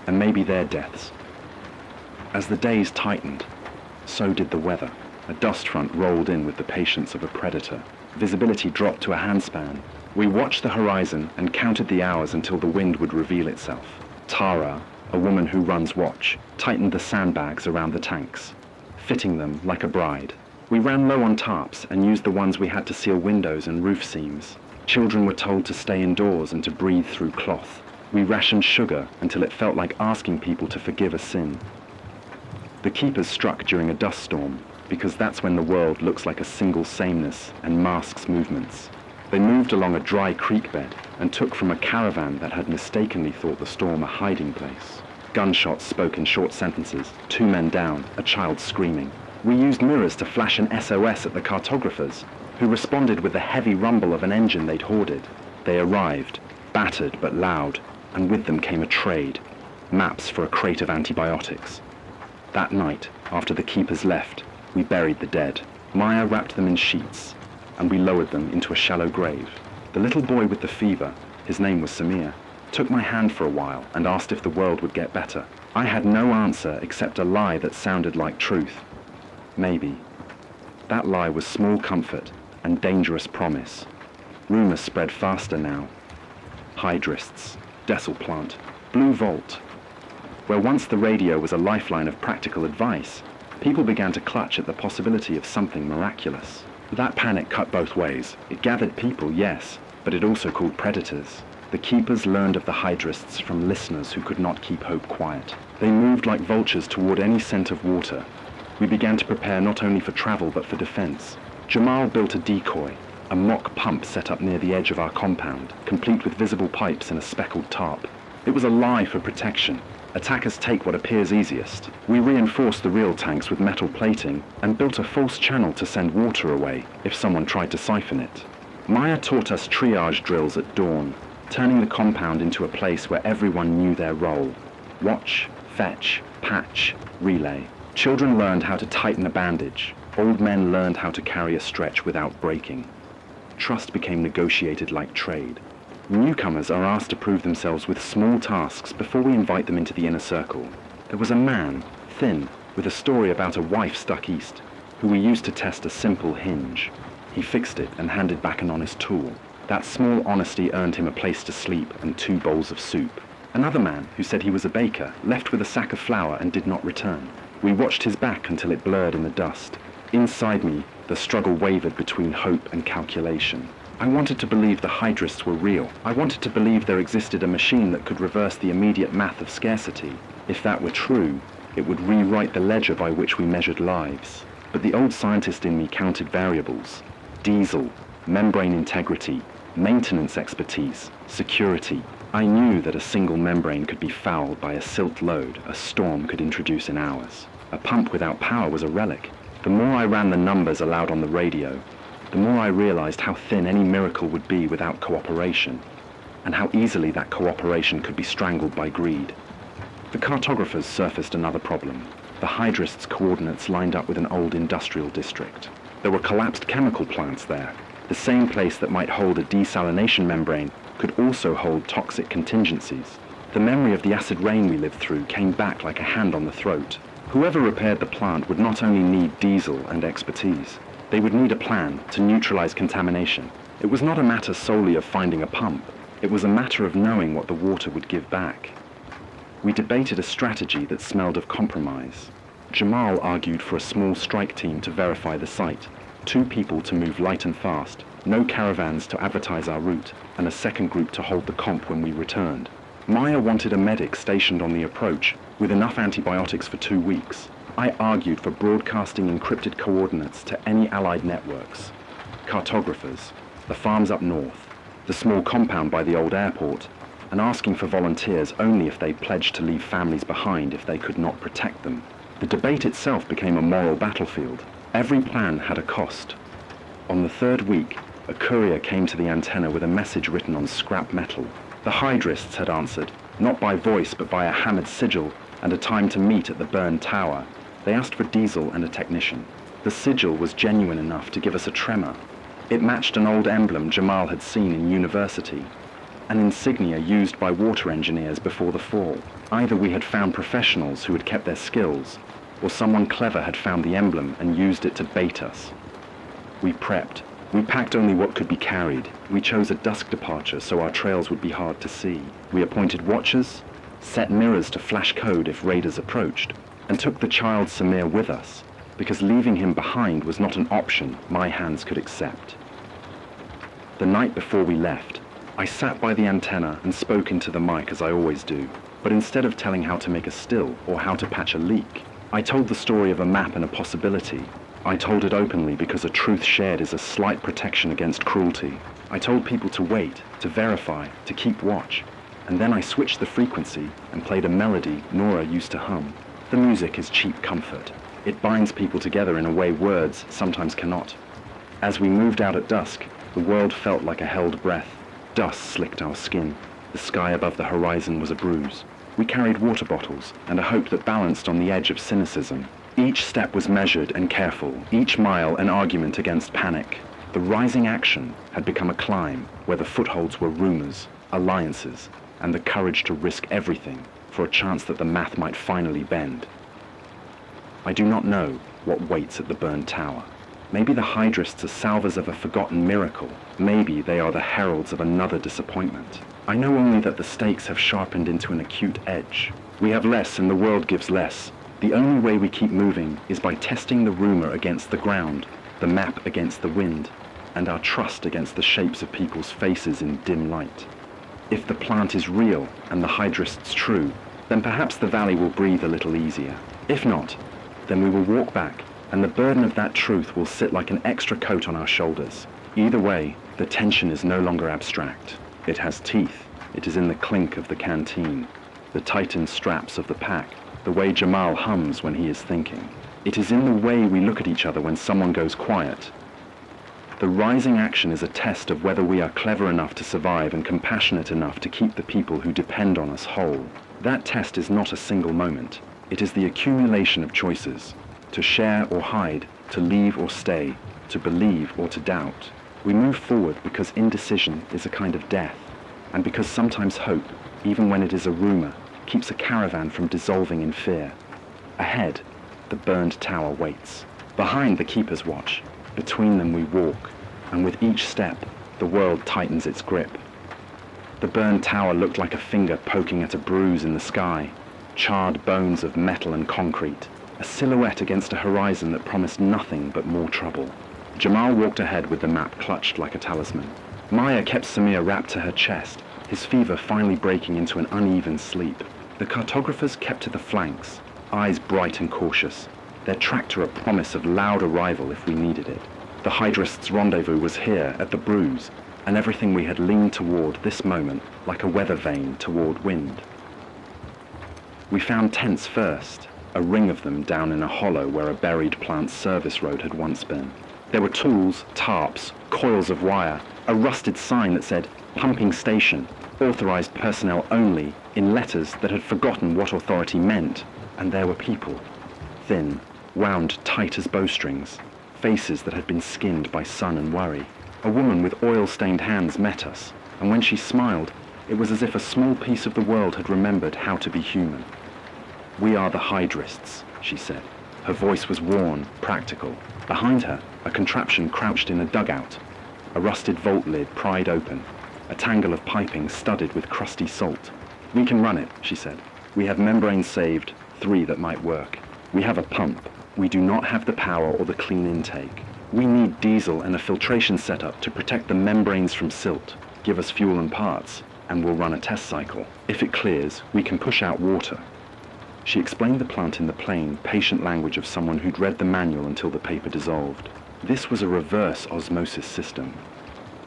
and maybe their deaths. As the days tightened, so did the weather. A dust front rolled in with the patience of a predator. Visibility dropped to a handspan. We watched the horizon and counted the hours until the wind would reveal itself. Tara, a woman who runs watch, tightened the sandbags around the tanks, fitting them like a bride. We ran low on tarps and used the ones we had to seal windows and roof seams. Children were told to stay indoors and to breathe through cloth. We rationed sugar until it felt like asking people to forgive a sin. The keepers struck during a dust storm, because that's when the world looks like a single sameness and masks movements. They moved along a dry creek bed and took from a caravan that had mistakenly thought the storm a hiding place. Gunshots spoke in short sentences, 2 men down, a child screaming. We used mirrors to flash an SOS at the cartographers, who responded with the heavy rumble of an engine they'd hoarded. They arrived, battered but loud, and with them came a trade, maps for a crate of antibiotics. That night, after the keepers left, we buried the dead. Maya wrapped them in sheets, and we lowered them into a shallow grave. The little boy with the fever, his name was Samir, took my hand for a while and asked if the world would get better. I had no answer except a lie that sounded like truth. Maybe. That lie was small comfort and dangerous promise. Rumors spread faster now. Hydrists, Dessel plant, Blue Vault. Where once the radio was a lifeline of practical advice, people began to clutch at the possibility of something miraculous. That panic cut both ways. It gathered people, yes, but it also called predators. The keepers learned of the hydrists from listeners who could not keep hope quiet. They moved like vultures toward any scent of water. We began to prepare not only for travel but for defense. Jamal built a decoy, a mock pump set up near the edge of our compound, complete with visible pipes and a speckled tarp. It was a lie for protection. Attackers take what appears easiest. We reinforced the real tanks with metal plating and built a false channel to send water away if someone tried to siphon it. Maya taught us triage drills at dawn, turning the compound into a place where everyone knew their role. Watch, fetch, patch, relay. Children learned how to tighten a bandage. Old men learned how to carry a stretch without breaking. Trust became negotiated like trade. Newcomers are asked to prove themselves with small tasks before we invite them into the inner circle. There was a man, thin, with a story about a wife stuck east, who we used to test a simple hinge. He fixed it and handed back an honest tool. That small honesty earned him a place to sleep and 2 bowls of soup. Another man, who said he was a baker, left with a sack of flour and did not return. We watched his back until it blurred in the dust. Inside me, the struggle wavered between hope and calculation. I wanted to believe the hydrists were real. I wanted to believe there existed a machine that could reverse the immediate math of scarcity. If that were true, it would rewrite the ledger by which we measured lives. But the old scientist in me counted variables. Diesel, membrane integrity, maintenance expertise, security. I knew that a single membrane could be fouled by a silt load a storm could introduce in hours. A pump without power was a relic. The more I ran the numbers aloud on the radio, the more I realized how thin any miracle would be without cooperation, and how easily that cooperation could be strangled by greed. The cartographers surfaced another problem. The hydrists' coordinates lined up with an old industrial district. There were collapsed chemical plants there. The same place that might hold a desalination membrane could also hold toxic contingencies. The memory of the acid rain we lived through came back like a hand on the throat. Whoever repaired the plant would not only need diesel and expertise, they would need a plan to neutralize contamination. It was not a matter solely of finding a pump. It was a matter of knowing what the water would give back. We debated a strategy that smelled of compromise. Jamal argued for a small strike team to verify the site, 2 people to move light and fast, no caravans to advertise our route, and a second group to hold the comp when we returned. Maya wanted a medic stationed on the approach, with enough antibiotics for 2 weeks. I argued for broadcasting encrypted coordinates to any allied networks. Cartographers, the farms up north, the small compound by the old airport, and asking for volunteers only if they pledged to leave families behind if they could not protect them. The debate itself became a moral battlefield. Every plan had a cost. On the 3rd week, a courier came to the antenna with a message written on scrap metal. The hydrists had answered, not by voice but by a hammered sigil and a time to meet at the burned tower. They asked for diesel and a technician. The sigil was genuine enough to give us a tremor. It matched an old emblem Jamal had seen in university, an insignia used by water engineers before the fall. Either we had found professionals who had kept their skills, or someone clever had found the emblem and used it to bait us. We prepped, We packed only what could be carried. We chose a dusk departure so our trails would be hard to see. We appointed watchers, set mirrors to flash code if raiders approached, and took the child Samir with us, because leaving him behind was not an option my hands could accept. The night before we left, I sat by the antenna and spoke into the mic as I always do, but instead of telling how to make a still or how to patch a leak, I told the story of a map and a possibility. I told it openly because a truth shared is a slight protection against cruelty. I told people to wait, to verify, to keep watch, and then I switched the frequency and played a melody Nora used to hum. The music is cheap comfort. It binds people together in a way words sometimes cannot. As we moved out at dusk, the world felt like a held breath. Dust slicked our skin. The sky above the horizon was a bruise. We carried water bottles and a hope that balanced on the edge of cynicism. Each step was measured and careful, each mile an argument against panic. The rising action had become a climb where the footholds were rumors, alliances, and the courage to risk everything for a chance that the math might finally bend. I do not know what waits at the burned tower. Maybe the Hydrists are salvers of a forgotten miracle. Maybe they are the heralds of another disappointment. I know only that the stakes have sharpened into an acute edge. We have less and the world gives less. The only way we keep moving is by testing the rumor against the ground, the map against the wind, and our trust against the shapes of people's faces in dim light. If the plant is real and the Hydrists true, then perhaps the valley will breathe a little easier. If not, then we will walk back, and the burden of that truth will sit like an extra coat on our shoulders. Either way, the tension is no longer abstract. It has teeth. It is in the clink of the canteen, the tightened straps of the pack, the way Jamal hums when he is thinking. It is in the way we look at each other when someone goes quiet. The rising action is a test of whether we are clever enough to survive and compassionate enough to keep the people who depend on us whole. That test is not a single moment. It is the accumulation of choices. To share or hide, to leave or stay, to believe or to doubt. We move forward because indecision is a kind of death, and because sometimes hope, even when it is a rumor, keeps a caravan from dissolving in fear. Ahead, the burned tower waits. Behind, the keepers watch. Between them we walk, and with each step, the world tightens its grip. The burned tower looked like a finger poking at a bruise in the sky, charred bones of metal and concrete, a silhouette against a horizon that promised nothing but more trouble. Jamal walked ahead with the map clutched like a talisman. Maya kept Samir wrapped to her chest, his fever finally breaking into an uneven sleep. The cartographers kept to the flanks, eyes bright and cautious, their tractor a promise of loud arrival if we needed it. The Hydrists' rendezvous was here at the bruise, and everything we had leaned toward this moment like a weather vane toward wind. We found tents first, a ring of them down in a hollow where a buried plant service road had once been. There were tools, tarps, coils of wire, a rusted sign that said, "Pumping Station, authorized personnel only," in letters that had forgotten what authority meant. And there were people, thin, wound tight as bowstrings, faces that had been skinned by sun and worry. A woman with oil-stained hands met us, and when she smiled, it was as if a small piece of the world had remembered how to be human. "We are the Hydrists," she said. Her voice was worn, practical. Behind her, a contraption crouched in a dugout, a rusted vault lid pried open, a tangle of piping studded with crusty salt. "We can run it," she said. "We have membranes saved, 3 that might work. We have a pump. We do not have the power or the clean intake. We need diesel and a filtration setup to protect the membranes from silt. Give us fuel and parts, and we'll run a test cycle. If it clears, we can push out water." She explained the plant in the plain, patient language of someone who'd read the manual until the paper dissolved. This was a reverse osmosis system.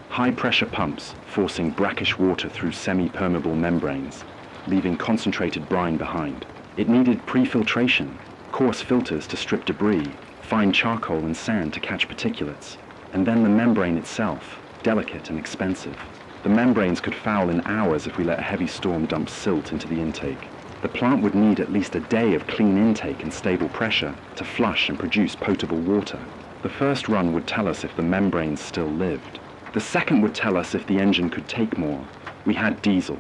High-pressure pumps forcing brackish water through semi-permeable membranes, leaving concentrated brine behind. It needed pre-filtration, coarse filters to strip debris, fine charcoal and sand to catch particulates, and then the membrane itself, delicate and expensive. The membranes could foul in hours if we let a heavy storm dump silt into the intake. The plant would need at least a day of clean intake and stable pressure to flush and produce potable water. The first run would tell us if the membranes still lived. The second would tell us if the engine could take more. We had diesel.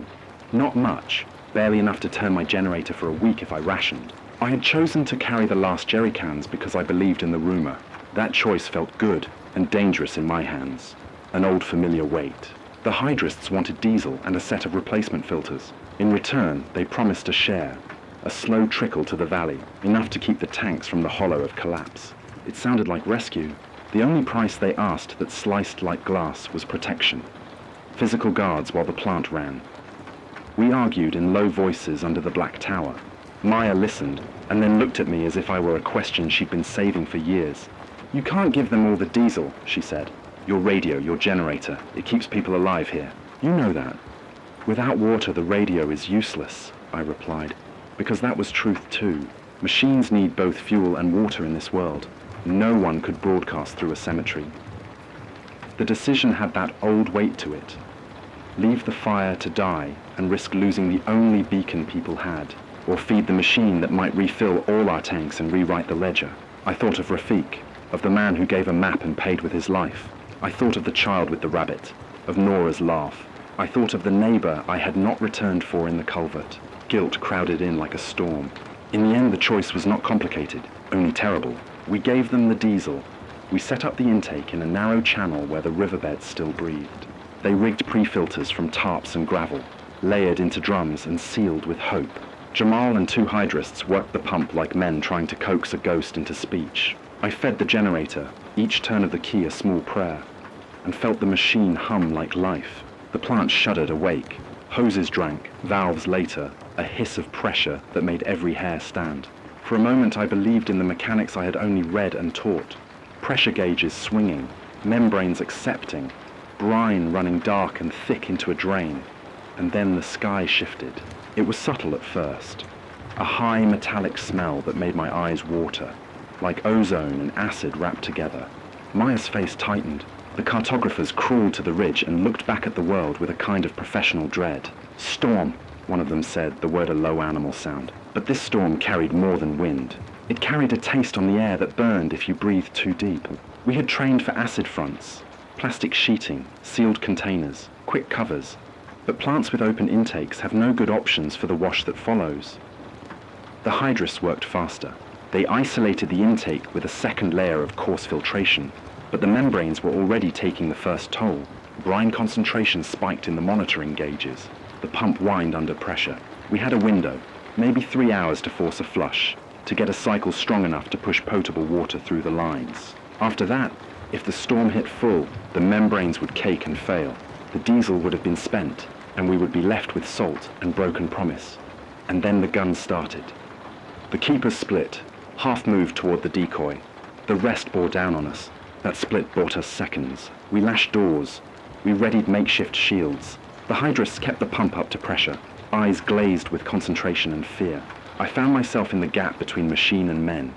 Not much, barely enough to turn my generator for a week if I rationed. I had chosen to carry the last jerry cans because I believed in the rumor. That choice felt good, and dangerous in my hands. An old familiar weight. The hydrists wanted diesel and a set of replacement filters. In return, they promised a share, a slow trickle to the valley, enough to keep the tanks from the hollow of collapse. It sounded like rescue. The only price they asked that sliced like glass was protection. Physical guards while the plant ran. We argued in low voices under the black tower. Maya listened, and then looked at me as if I were a question she'd been saving for years. "You can't give them all the diesel," she said. "Your radio, your generator, it keeps people alive here. You know that." "Without water, the radio is useless," I replied, because that was truth too. Machines need both fuel and water in this world. No one could broadcast through a cemetery. The decision had that old weight to it. Leave the fire to die and risk losing the only beacon people had, or feed the machine that might refill all our tanks and rewrite the ledger. I thought of Rafik, of the man who gave a map and paid with his life. I thought of the child with the rabbit, of Nora's laugh. I thought of the neighbor I had not returned for in the culvert. Guilt crowded in like a storm. In the end, the choice was not complicated, only terrible. We gave them the diesel. We set up the intake in a narrow channel where the riverbed still breathed. They rigged pre-filters from tarps and gravel, layered into drums and sealed with hope. Jamal and two hydrists worked the pump like men trying to coax a ghost into speech. I fed the generator, each turn of the key a small prayer, and felt the machine hum like life. The plant shuddered awake. Hoses drank, valves later, a hiss of pressure that made every hair stand. For a moment I believed in the mechanics I had only read and taught. Pressure gauges swinging, membranes accepting, brine running dark and thick into a drain. And then the sky shifted. It was subtle at first. A high metallic smell that made my eyes water, like ozone and acid wrapped together. Maya's face tightened. The cartographers crawled to the ridge and looked back at the world with a kind of professional dread. "Storm," one of them said, the word a low animal sound. But this storm carried more than wind. It carried a taste on the air that burned if you breathed too deep. We had trained for acid fronts, plastic sheeting, sealed containers, quick covers. But plants with open intakes have no good options for the wash that follows. The hydrists worked faster. They isolated the intake with a second layer of coarse filtration. But the membranes were already taking the first toll. Brine concentration spiked in the monitoring gauges. The pump whined under pressure. We had a window, maybe 3 hours to force a flush, to get a cycle strong enough to push potable water through the lines. After that, if the storm hit full, the membranes would cake and fail. The diesel would have been spent, and we would be left with salt and broken promise. And then the gun started. The keepers split. Half moved toward the decoy. The rest bore down on us. That split bought us seconds. We lashed doors. We readied makeshift shields. The hydrists kept the pump up to pressure, eyes glazed with concentration and fear. I found myself in the gap between machine and men,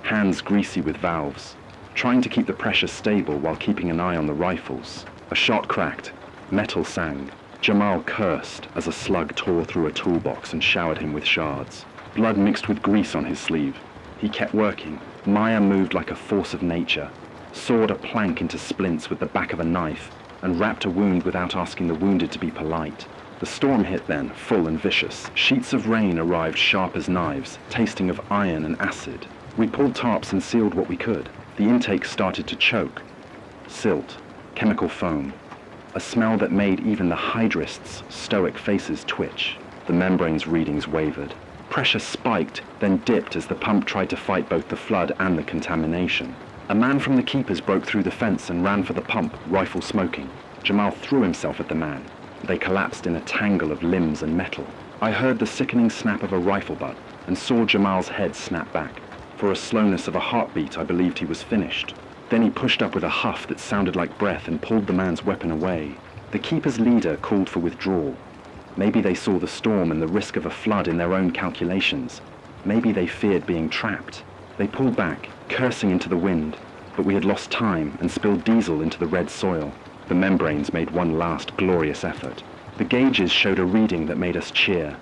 hands greasy with valves, trying to keep the pressure stable while keeping an eye on the rifles. A shot cracked. Metal sang. Jamal cursed as a slug tore through a toolbox and showered him with shards. Blood mixed with grease on his sleeve. He kept working. Maya moved like a force of nature, sawed a plank into splints with the back of a knife, and wrapped a wound without asking the wounded to be polite. The storm hit then, full and vicious. Sheets of rain arrived sharp as knives, tasting of iron and acid. We pulled tarps and sealed what we could. The intake started to choke. Silt, chemical foam, a smell that made even the hydrists' stoic faces twitch. The membrane's readings wavered. Pressure spiked, then dipped as the pump tried to fight both the flood and the contamination. A man from the keepers broke through the fence and ran for the pump, rifle smoking. Jamal threw himself at the man. They collapsed in a tangle of limbs and metal. I heard the sickening snap of a rifle butt and saw Jamal's head snap back. For a slowness of a heartbeat, I believed he was finished. Then he pushed up with a huff that sounded like breath and pulled the man's weapon away. The keeper's leader called for withdrawal. Maybe they saw the storm and the risk of a flood in their own calculations. Maybe they feared being trapped. They pulled back, cursing into the wind, but we had lost time and spilled diesel into the red soil. The membranes made one last glorious effort. The gauges showed a reading that made us cheer.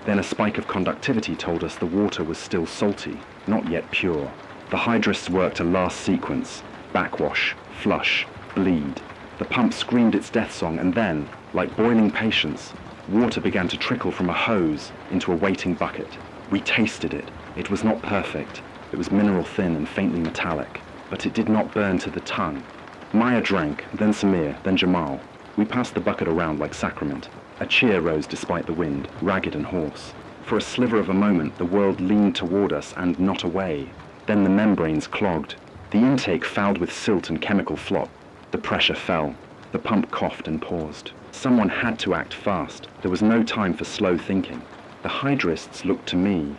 Then a spike of conductivity told us the water was still salty, not yet pure. The hydrists worked a last sequence: backwash, flush, bleed. The pump screamed its death song, and then, like boiling patience, water began to trickle from a hose into a waiting bucket. We tasted it. It was not perfect. It was mineral thin and faintly metallic, but it did not burn to the tongue. Maya drank, then Samir, then Jamal. We passed the bucket around like sacrament. A cheer rose despite the wind, ragged and hoarse. For a sliver of a moment, the world leaned toward us and not away. Then the membranes clogged. The intake fouled with silt and chemical flop. The pressure fell. The pump coughed and paused. Someone had to act fast. There was no time for slow thinking. The hydrists looked to me,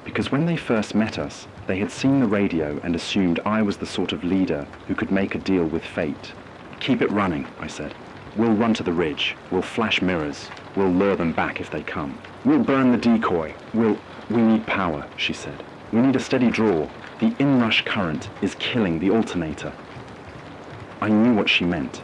because when they first met us, they had seen the radio and assumed I was the sort of leader who could make a deal with fate. "Keep it running," I said. "We'll run to the ridge. We'll flash mirrors. We'll lure them back if they come. We'll burn the decoy. We need power," she said. "We need a steady draw. The inrush current is killing the alternator." I knew what she meant.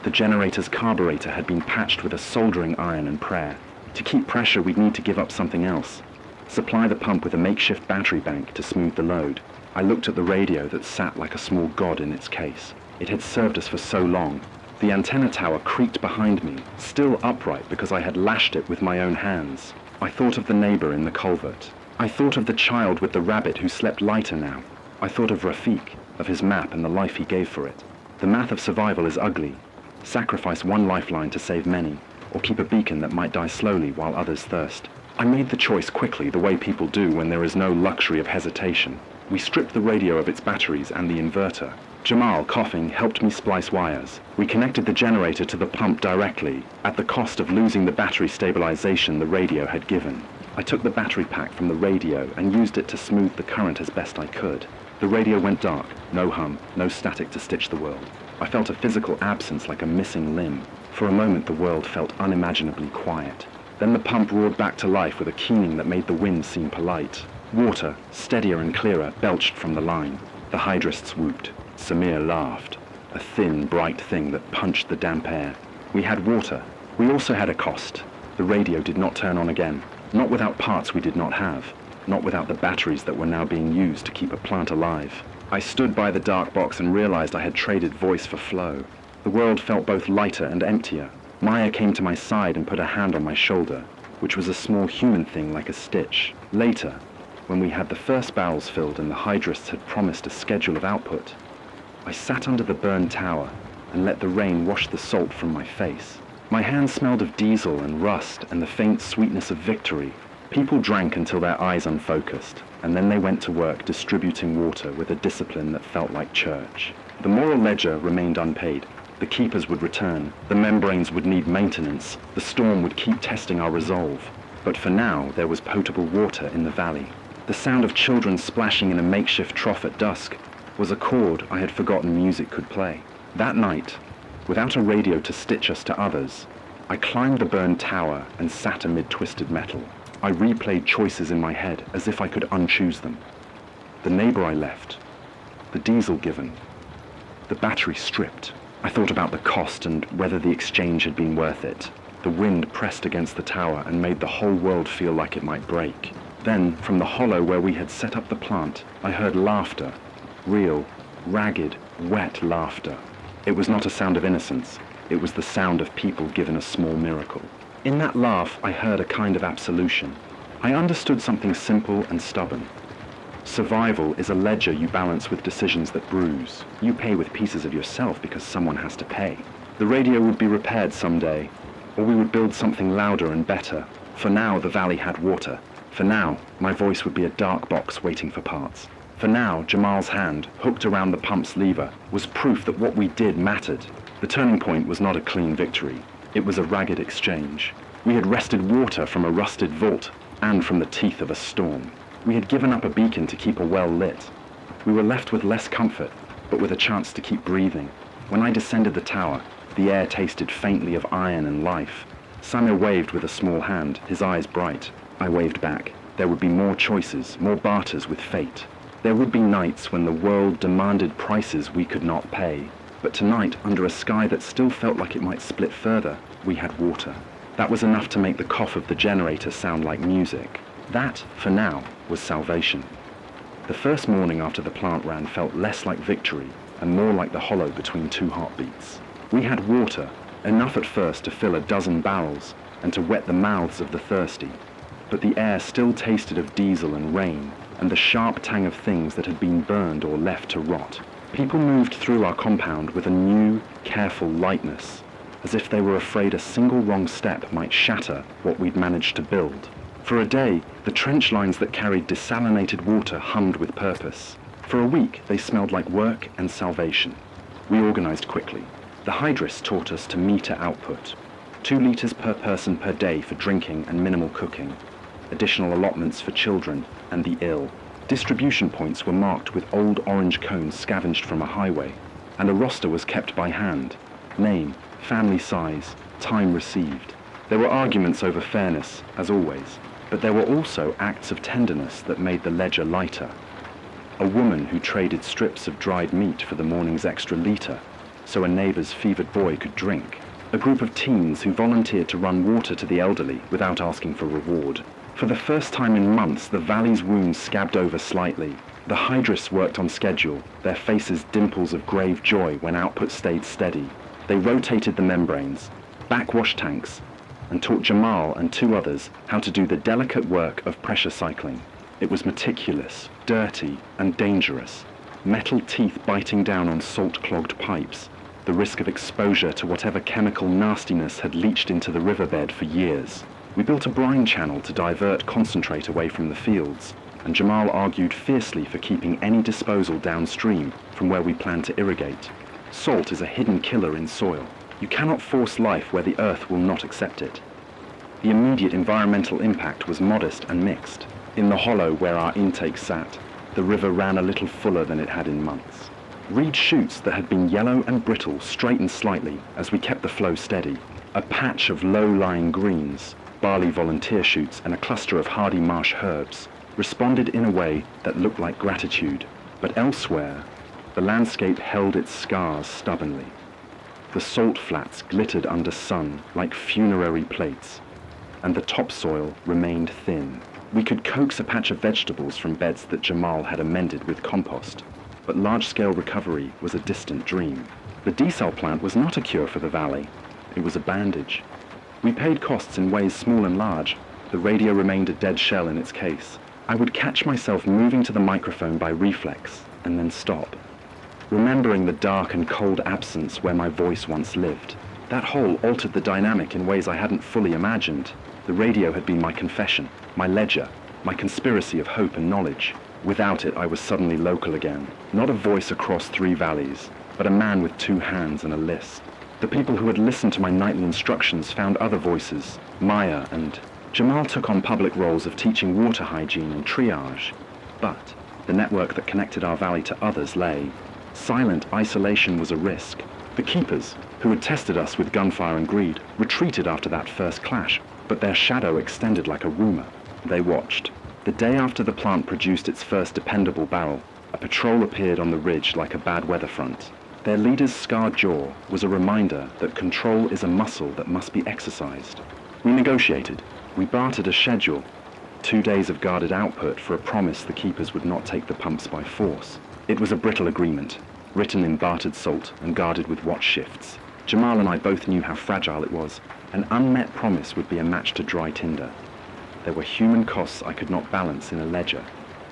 The generator's carburetor had been patched with a soldering iron and prayer. To keep pressure, we'd need to give up something else. Supply the pump with a makeshift battery bank to smooth the load. I looked at the radio that sat like a small god in its case. It had served us for so long. The antenna tower creaked behind me, still upright because I had lashed it with my own hands. I thought of the neighbor in the culvert. I thought of the child with the rabbit who slept lighter now. I thought of Rafiq, of his map and the life he gave for it. The math of survival is ugly. Sacrifice one lifeline to save many, or keep a beacon that might die slowly while others thirst. I made the choice quickly, the way people do when there is no luxury of hesitation. We stripped the radio of its batteries and the inverter. Jamal, coughing, helped me splice wires. We connected the generator to the pump directly, at the cost of losing the battery stabilization the radio had given. I took the battery pack from the radio and used it to smooth the current as best I could. The radio went dark, no hum, no static to stitch the world. I felt a physical absence like a missing limb. For a moment the world felt unimaginably quiet. Then the pump roared back to life with a keening that made the wind seem polite. Water, steadier and clearer, belched from the line. The hydrists whooped. Samir laughed. A thin, bright thing that punched the damp air. We had water. We also had a cost. The radio did not turn on again. Not without parts we did not have. Not without the batteries that were now being used to keep a plant alive. I stood by the dark box and realized I had traded voice for flow. The world felt both lighter and emptier. Maya came to my side and put a hand on my shoulder, which was a small human thing like a stitch. Later, when we had the first barrels filled and the hydrists had promised a schedule of output, I sat under the burned tower and let the rain wash the salt from my face. My hands smelled of diesel and rust and the faint sweetness of victory. People drank until their eyes unfocused, and then they went to work distributing water with a discipline that felt like church. The moral ledger remained unpaid. The keepers would return. The membranes would need maintenance. The storm would keep testing our resolve. But for now, there was potable water in the valley. The sound of children splashing in a makeshift trough at dusk was a chord I had forgotten music could play. That night, without a radio to stitch us to others, I climbed the burned tower and sat amid twisted metal. I replayed choices in my head as if I could unchoose them. The neighbor I left. The diesel given. The battery stripped. I thought about the cost and whether the exchange had been worth it. The wind pressed against the tower and made the whole world feel like it might break. Then, from the hollow where we had set up the plant, I heard laughter. Real, ragged, wet laughter. It was not a sound of innocence. It was the sound of people given a small miracle. In that laugh, I heard a kind of absolution. I understood something simple and stubborn. Survival is a ledger you balance with decisions that bruise. You pay with pieces of yourself because someone has to pay. The radio would be repaired someday, or we would build something louder and better. For now, the valley had water. For now, my voice would be a dark box waiting for parts. For now, Jamal's hand, hooked around the pump's lever, was proof that what we did mattered. The turning point was not a clean victory. It was a ragged exchange. We had wrested water from a rusted vault and from the teeth of a storm. We had given up a beacon to keep a well lit. We were left with less comfort, but with a chance to keep breathing. When I descended the tower, the air tasted faintly of iron and life. Samir waved with a small hand, his eyes bright. I waved back. There would be more choices, more barters with fate. There would be nights when the world demanded prices we could not pay. But tonight, under a sky that still felt like it might split further, we had water. That was enough to make the cough of the generator sound like music. That, for now, was salvation. The first morning after the plant ran felt less like victory and more like the hollow between two heartbeats. We had water, enough at first to fill a dozen barrels and to wet the mouths of the thirsty. But the air still tasted of diesel and rain and the sharp tang of things that had been burned or left to rot. People moved through our compound with a new, careful lightness, as if they were afraid a single wrong step might shatter what we'd managed to build. For a day, the trench lines that carried desalinated water hummed with purpose. For a week, they smelled like work and salvation. We organized quickly. The hydrist taught us to meter output. 2 liters per person per day for drinking and minimal cooking. Additional allotments for children and the ill. Distribution points were marked with old orange cones scavenged from a highway, and a roster was kept by hand. Name, family size, time received. There were arguments over fairness, as always, but there were also acts of tenderness that made the ledger lighter. A woman who traded strips of dried meat for the morning's extra liter, so a neighbor's fevered boy could drink. A group of teens who volunteered to run water to the elderly without asking for reward. For the first time in months, the valley's wounds scabbed over slightly. The hydrists worked on schedule, their faces dimples of grave joy when output stayed steady. They rotated the membranes, backwash tanks, and taught Jamal and 2 others how to do the delicate work of pressure cycling. It was meticulous, dirty, and dangerous. Metal teeth biting down on salt-clogged pipes, the risk of exposure to whatever chemical nastiness had leached into the riverbed for years. We built a brine channel to divert concentrate away from the fields, and Jamal argued fiercely for keeping any disposal downstream from where we planned to irrigate. Salt is a hidden killer in soil. You cannot force life where the earth will not accept it. The immediate environmental impact was modest and mixed. In the hollow where our intake sat, the river ran a little fuller than it had in months. Reed shoots that had been yellow and brittle straightened slightly as we kept the flow steady. A patch of low-lying greens, barley volunteer shoots and a cluster of hardy marsh herbs responded in a way that looked like gratitude, but elsewhere, the landscape held its scars stubbornly. The salt flats glittered under sun like funerary plates, and the topsoil remained thin. We could coax a patch of vegetables from beds that Jamal had amended with compost, but large-scale recovery was a distant dream. The desal plant was not a cure for the valley. It was a bandage. We paid costs in ways small and large. The radio remained a dead shell in its case. I would catch myself moving to the microphone by reflex, and then stop, remembering the dark and cold absence where my voice once lived. That hole altered the dynamic in ways I hadn't fully imagined. The radio had been my confession, my ledger, my conspiracy of hope and knowledge. Without it, I was suddenly local again. Not a voice across 3 valleys, but a man with 2 hands and a list. The people who had listened to my nightly instructions found other voices, Maya and Jamal took on public roles of teaching water hygiene and triage. But the network that connected our valley to others lay. Silent isolation was a risk. The keepers, who had tested us with gunfire and greed, retreated after that first clash, but their shadow extended like a rumor. They watched. The day after the plant produced its first dependable barrel, a patrol appeared on the ridge like a bad weather front. Their leader's scarred jaw was a reminder that control is a muscle that must be exercised. We negotiated. We bartered a schedule, 2 days of guarded output for a promise the keepers would not take the pumps by force. It was a brittle agreement, written in bartered salt and guarded with watch shifts. Jamal and I both knew how fragile it was. An unmet promise would be a match to dry tinder. There were human costs I could not balance in a ledger.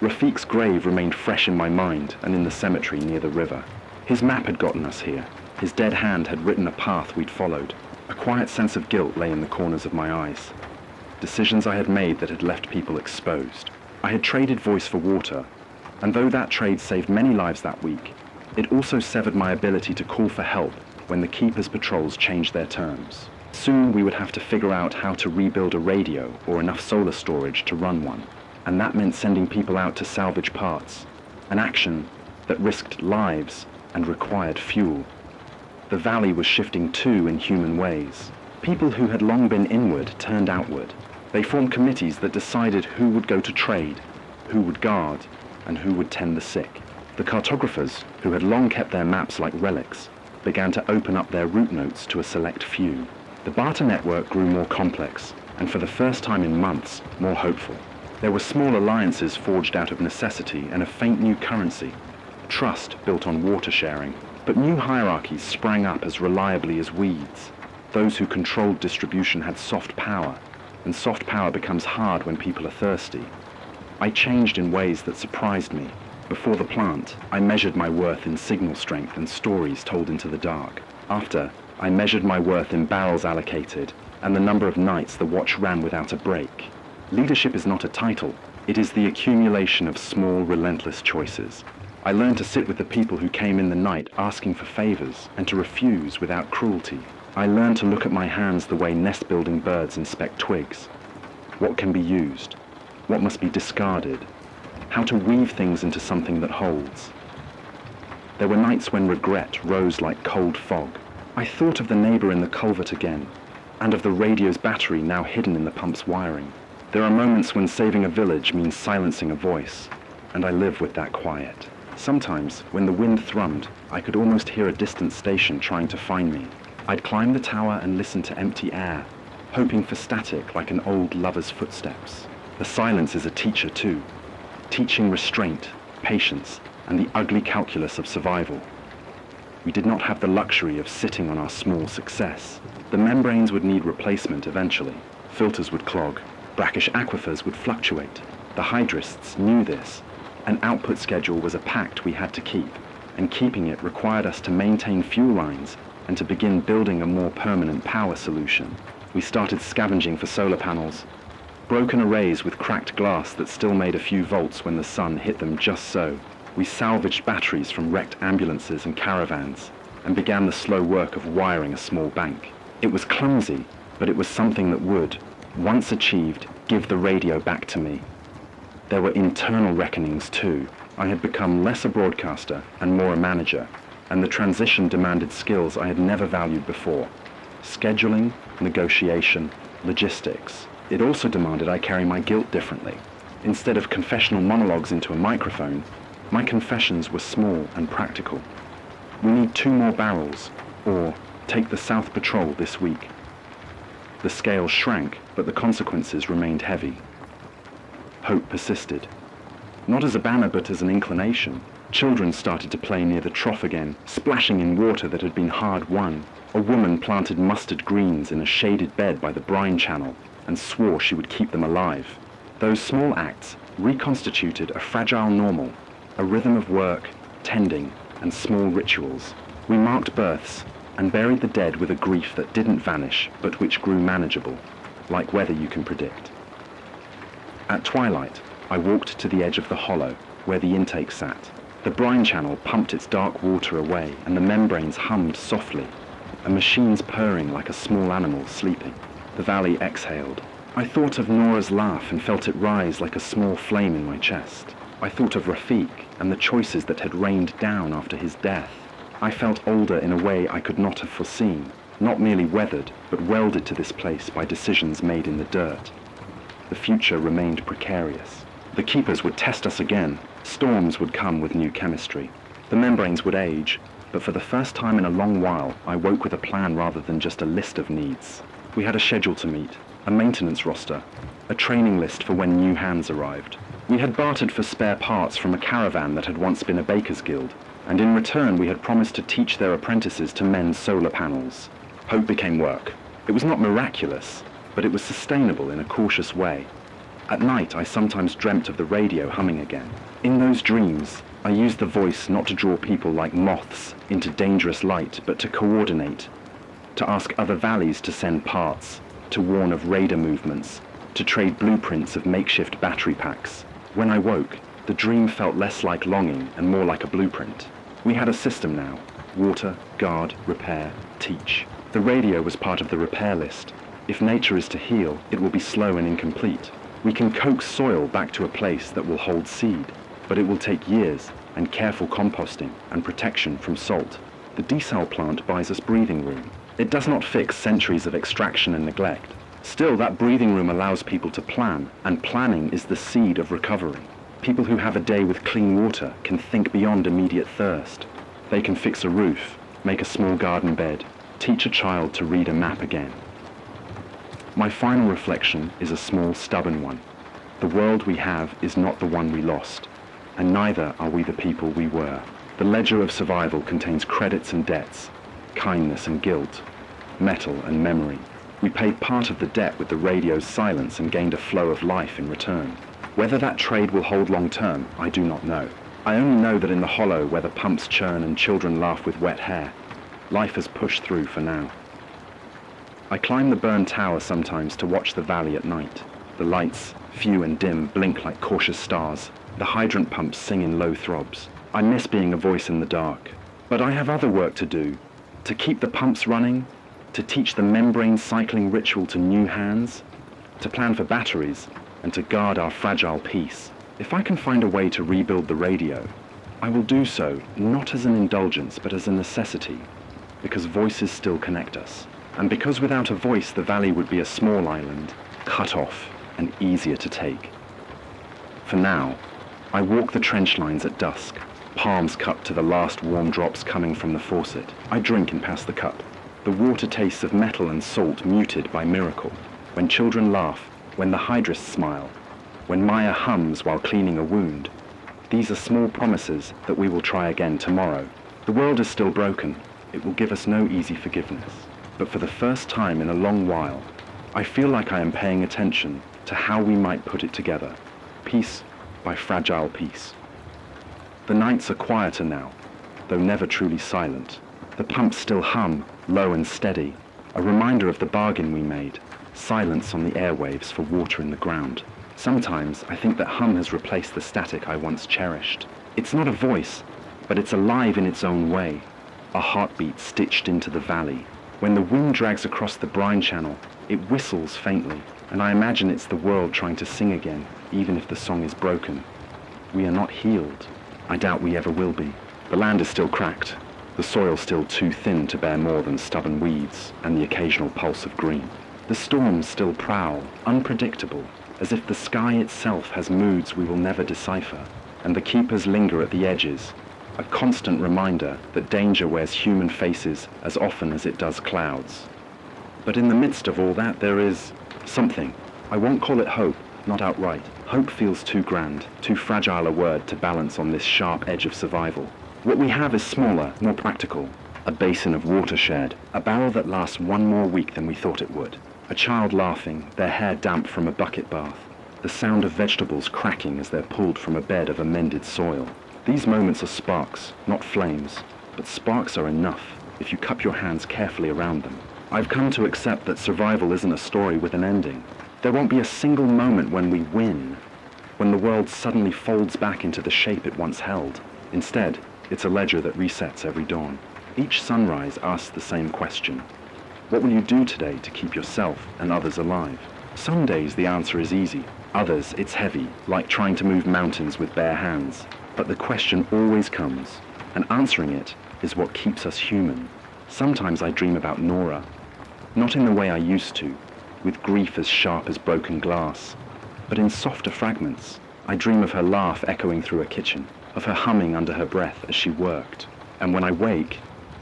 Rafiq's grave remained fresh in my mind and in the cemetery near the river. His map had gotten us here. His dead hand had written a path we'd followed. A quiet sense of guilt lay in the corners of my eyes. Decisions I had made that had left people exposed. I had traded voice for water, and though that trade saved many lives that week, it also severed my ability to call for help when the keepers' patrols changed their terms. Soon we would have to figure out how to rebuild a radio or enough solar storage to run one, and that meant sending people out to salvage parts, an action that risked lives and required fuel. The valley was shifting too in human ways. People who had long been inward turned outward. They formed committees that decided who would go to trade, who would guard, and who would tend the sick. The cartographers, who had long kept their maps like relics, began to open up their route notes to a select few. The barter network grew more complex, and for the first time in months, more hopeful. There were small alliances forged out of necessity and a faint new currency, trust built on water sharing. But new hierarchies sprang up as reliably as weeds. Those who controlled distribution had soft power, and soft power becomes hard when people are thirsty. I changed in ways that surprised me. Before the plant, I measured my worth in signal strength and stories told into the dark. After, I measured my worth in barrels allocated and the number of nights the watch ran without a break. Leadership is not a title. It is the accumulation of small, relentless choices. I learned to sit with the people who came in the night asking for favors and to refuse without cruelty. I learned to look at my hands the way nest-building birds inspect twigs. What can be used? What must be discarded? How to weave things into something that holds. There were nights when regret rose like cold fog. I thought of the neighbor in the culvert again, and of the radio's battery now hidden in the pump's wiring. There are moments when saving a village means silencing a voice, and I live with that quiet. Sometimes, when the wind thrummed, I could almost hear a distant station trying to find me. I'd climb the tower and listen to empty air, hoping for static like an old lover's footsteps. The silence is a teacher too, teaching restraint, patience, and the ugly calculus of survival. We did not have the luxury of sitting on our small success. The membranes would need replacement eventually. Filters would clog. Brackish aquifers would fluctuate. The hydrists knew this. An output schedule was a pact we had to keep, and keeping it required us to maintain fuel lines and to begin building a more permanent power solution. We started scavenging for solar panels, broken arrays with cracked glass that still made a few volts when the sun hit them just so. We salvaged batteries from wrecked ambulances and caravans and began the slow work of wiring a small bank. It was clumsy, but it was something that would, once achieved, give the radio back to me. There were internal reckonings too. I had become less a broadcaster and more a manager, and the transition demanded skills I had never valued before. Scheduling, negotiation, logistics. It also demanded I carry my guilt differently. Instead of confessional monologues into a microphone, my confessions were small and practical. We need 2 more barrels, or take the South Patrol this week. The scale shrank, but the consequences remained heavy. Hope persisted. Not as a banner, but as an inclination. Children started to play near the trough again, splashing in water that had been hard won. A woman planted mustard greens in a shaded bed by the brine channel and swore she would keep them alive. Those small acts reconstituted a fragile normal, a rhythm of work, tending, and small rituals. We marked births and buried the dead with a grief that didn't vanish, but which grew manageable, like weather you can predict. At twilight, I walked to the edge of the hollow, where the intake sat. The brine channel pumped its dark water away, and the membranes hummed softly, a machine's purring like a small animal sleeping. The valley exhaled. I thought of Nora's laugh and felt it rise like a small flame in my chest. I thought of Rafiq and the choices that had rained down after his death. I felt older in a way I could not have foreseen, not merely weathered, but welded to this place by decisions made in the dirt. The future remained precarious. The keepers would test us again. Storms would come with new chemistry. The membranes would age, but for the first time in a long while, I woke with a plan rather than just a list of needs. We had a schedule to meet, a maintenance roster, a training list for when new hands arrived. We had bartered for spare parts from a caravan that had once been a baker's guild, and in return we had promised to teach their apprentices to mend solar panels. Hope became work. It was not miraculous, but it was sustainable in a cautious way. At night I sometimes dreamt of the radio humming again. In those dreams, I used the voice not to draw people like moths into dangerous light, but to coordinate, to ask other valleys to send parts, to warn of raider movements, to trade blueprints of makeshift battery packs. When I woke, the dream felt less like longing and more like a blueprint. We had a system now: water, guard, repair, teach. The radio was part of the repair list. If nature is to heal, it will be slow and incomplete. We can coax soil back to a place that will hold seed, but it will take years and careful composting and protection from salt. The desal plant buys us breathing room. It does not fix centuries of extraction and neglect. Still, that breathing room allows people to plan, and planning is the seed of recovery. People who have a day with clean water can think beyond immediate thirst. They can fix a roof, make a small garden bed, teach a child to read a map again. My final reflection is a small, stubborn one. The world we have is not the one we lost, and neither are we the people we were. The ledger of survival contains credits and debts, kindness and guilt, metal and memory. We paid part of the debt with the radio's silence and gained a flow of life in return. Whether that trade will hold long term, I do not know. I only know that in the hollow where the pumps churn and children laugh with wet hair, life has pushed through for now. I climb the burned tower sometimes to watch the valley at night. The lights, few and dim, blink like cautious stars. The hydrant pumps sing in low throbs. I miss being a voice in the dark. But I have other work to do. To keep the pumps running, to teach the membrane cycling ritual to new hands, to plan for batteries, and to guard our fragile peace. If I can find a way to rebuild the radio, I will do so not as an indulgence but as a necessity, because voices still connect us. And because without a voice the valley would be a small island, cut off and easier to take. For now, I walk the trench lines at dusk, palms cupped to the last warm drops coming from the faucet. I drink and pass the cup. The water tastes of metal and salt muted by miracle. When children laugh, when the hydrists smile, when Maya hums while cleaning a wound. These are small promises that we will try again tomorrow. The world is still broken. It will give us no easy forgiveness. But for the first time in a long while, I feel like I am paying attention to how we might put it together, piece by fragile piece. The nights are quieter now, though never truly silent. The pumps still hum, low and steady, a reminder of the bargain we made, silence on the airwaves for water in the ground. Sometimes I think that hum has replaced the static I once cherished. It's not a voice, but it's alive in its own way, a heartbeat stitched into the valley. When the wind drags across the brine channel, it whistles faintly, and I imagine it's the world trying to sing again, even if the song is broken. We are not healed. I doubt we ever will be. The land is still cracked, the soil still too thin to bear more than stubborn weeds and the occasional pulse of green. The storms still prowl, unpredictable, as if the sky itself has moods we will never decipher, and the keepers linger at the edges, a constant reminder that danger wears human faces as often as it does clouds. But in the midst of all that there is something. I won't call it hope, not outright. Hope feels too grand, too fragile a word to balance on this sharp edge of survival. What we have is smaller, more practical. A basin of water shared, a barrel that lasts one more week than we thought it would. A child laughing, their hair damp from a bucket bath. The sound of vegetables cracking as they're pulled from a bed of amended soil. These moments are sparks, not flames, but sparks are enough if you cup your hands carefully around them. I've come to accept that survival isn't a story with an ending. There won't be a single moment when we win, when the world suddenly folds back into the shape it once held. Instead, it's a ledger that resets every dawn. Each sunrise asks the same question. What will you do today to keep yourself and others alive? Some days the answer is easy. Others, it's heavy, like trying to move mountains with bare hands. But the question always comes, and answering it is what keeps us human. Sometimes I dream about Nora, not in the way I used to, with grief as sharp as broken glass, but in softer fragments. I dream of her laugh echoing through a kitchen, of her humming under her breath as she worked. And when I wake,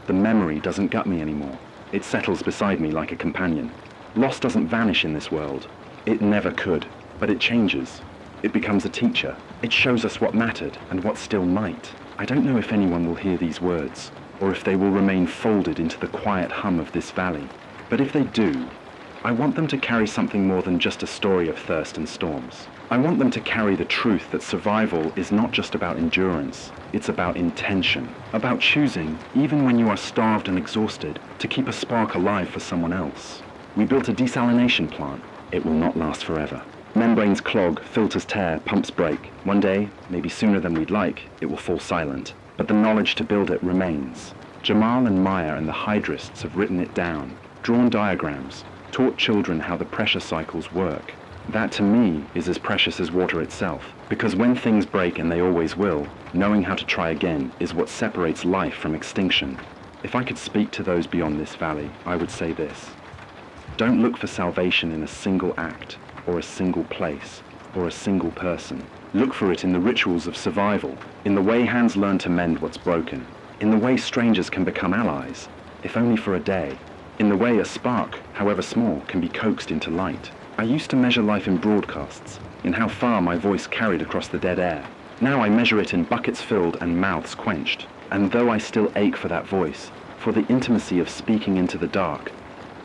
the memory doesn't gut me anymore. It settles beside me like a companion. Loss doesn't vanish in this world. It never could, but it changes. It becomes a teacher. It shows us what mattered and what still might. I don't know if anyone will hear these words, or if they will remain folded into the quiet hum of this valley. But if they do, I want them to carry something more than just a story of thirst and storms. I want them to carry the truth that survival is not just about endurance, it's about intention, about choosing, even when you are starved and exhausted, to keep a spark alive for someone else. We built a desalination plant. It will not last forever. Membranes clog, filters tear, pumps break. One day, maybe sooner than we'd like, it will fall silent. But the knowledge to build it remains. Jamal and Maya and the hydrists have written it down, drawn diagrams, taught children how the pressure cycles work. That to me is as precious as water itself, because when things break, and they always will, knowing how to try again is what separates life from extinction. If I could speak to those beyond this valley, I would say this. Don't look for salvation in a single act, or a single place, or a single person. Look for it in the rituals of survival, in the way hands learn to mend what's broken, in the way strangers can become allies, if only for a day, in the way a spark, however small, can be coaxed into light. I used to measure life in broadcasts, in how far my voice carried across the dead air. Now I measure it in buckets filled and mouths quenched. And though I still ache for that voice, for the intimacy of speaking into the dark,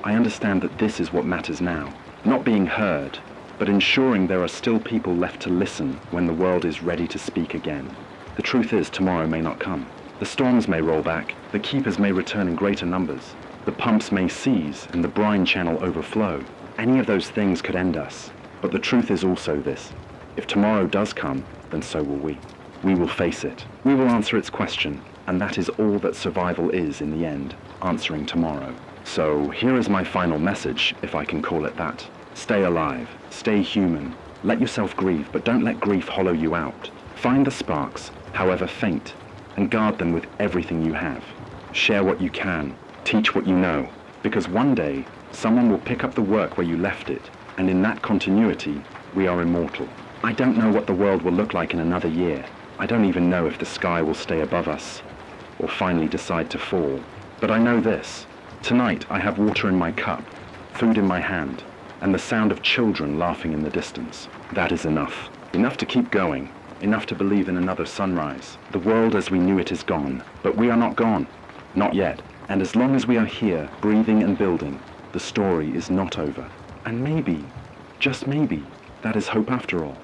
I understand that this is what matters now. Not being heard, but ensuring there are still people left to listen when the world is ready to speak again. The truth is, tomorrow may not come. The storms may roll back, the keepers may return in greater numbers, the pumps may seize and the brine channel overflow. Any of those things could end us. But the truth is also this: if tomorrow does come, then so will we. We will face it. We will answer its question, and that is all that survival is in the end, answering tomorrow. So here is my final message, if I can call it that. Stay alive, stay human. Let yourself grieve, but don't let grief hollow you out. Find the sparks, however faint, and guard them with everything you have. Share what you can, teach what you know, because one day someone will pick up the work where you left it, and in that continuity, we are immortal. I don't know what the world will look like in another year. I don't even know if the sky will stay above us, or finally decide to fall. But I know this: tonight I have water in my cup, food in my hand, and the sound of children laughing in the distance. That is enough. Enough to keep going. Enough to believe in another sunrise. The world as we knew it is gone, but we are not gone. Not yet. And as long as we are here, breathing and building, the story is not over. And maybe, just maybe, that is hope after all.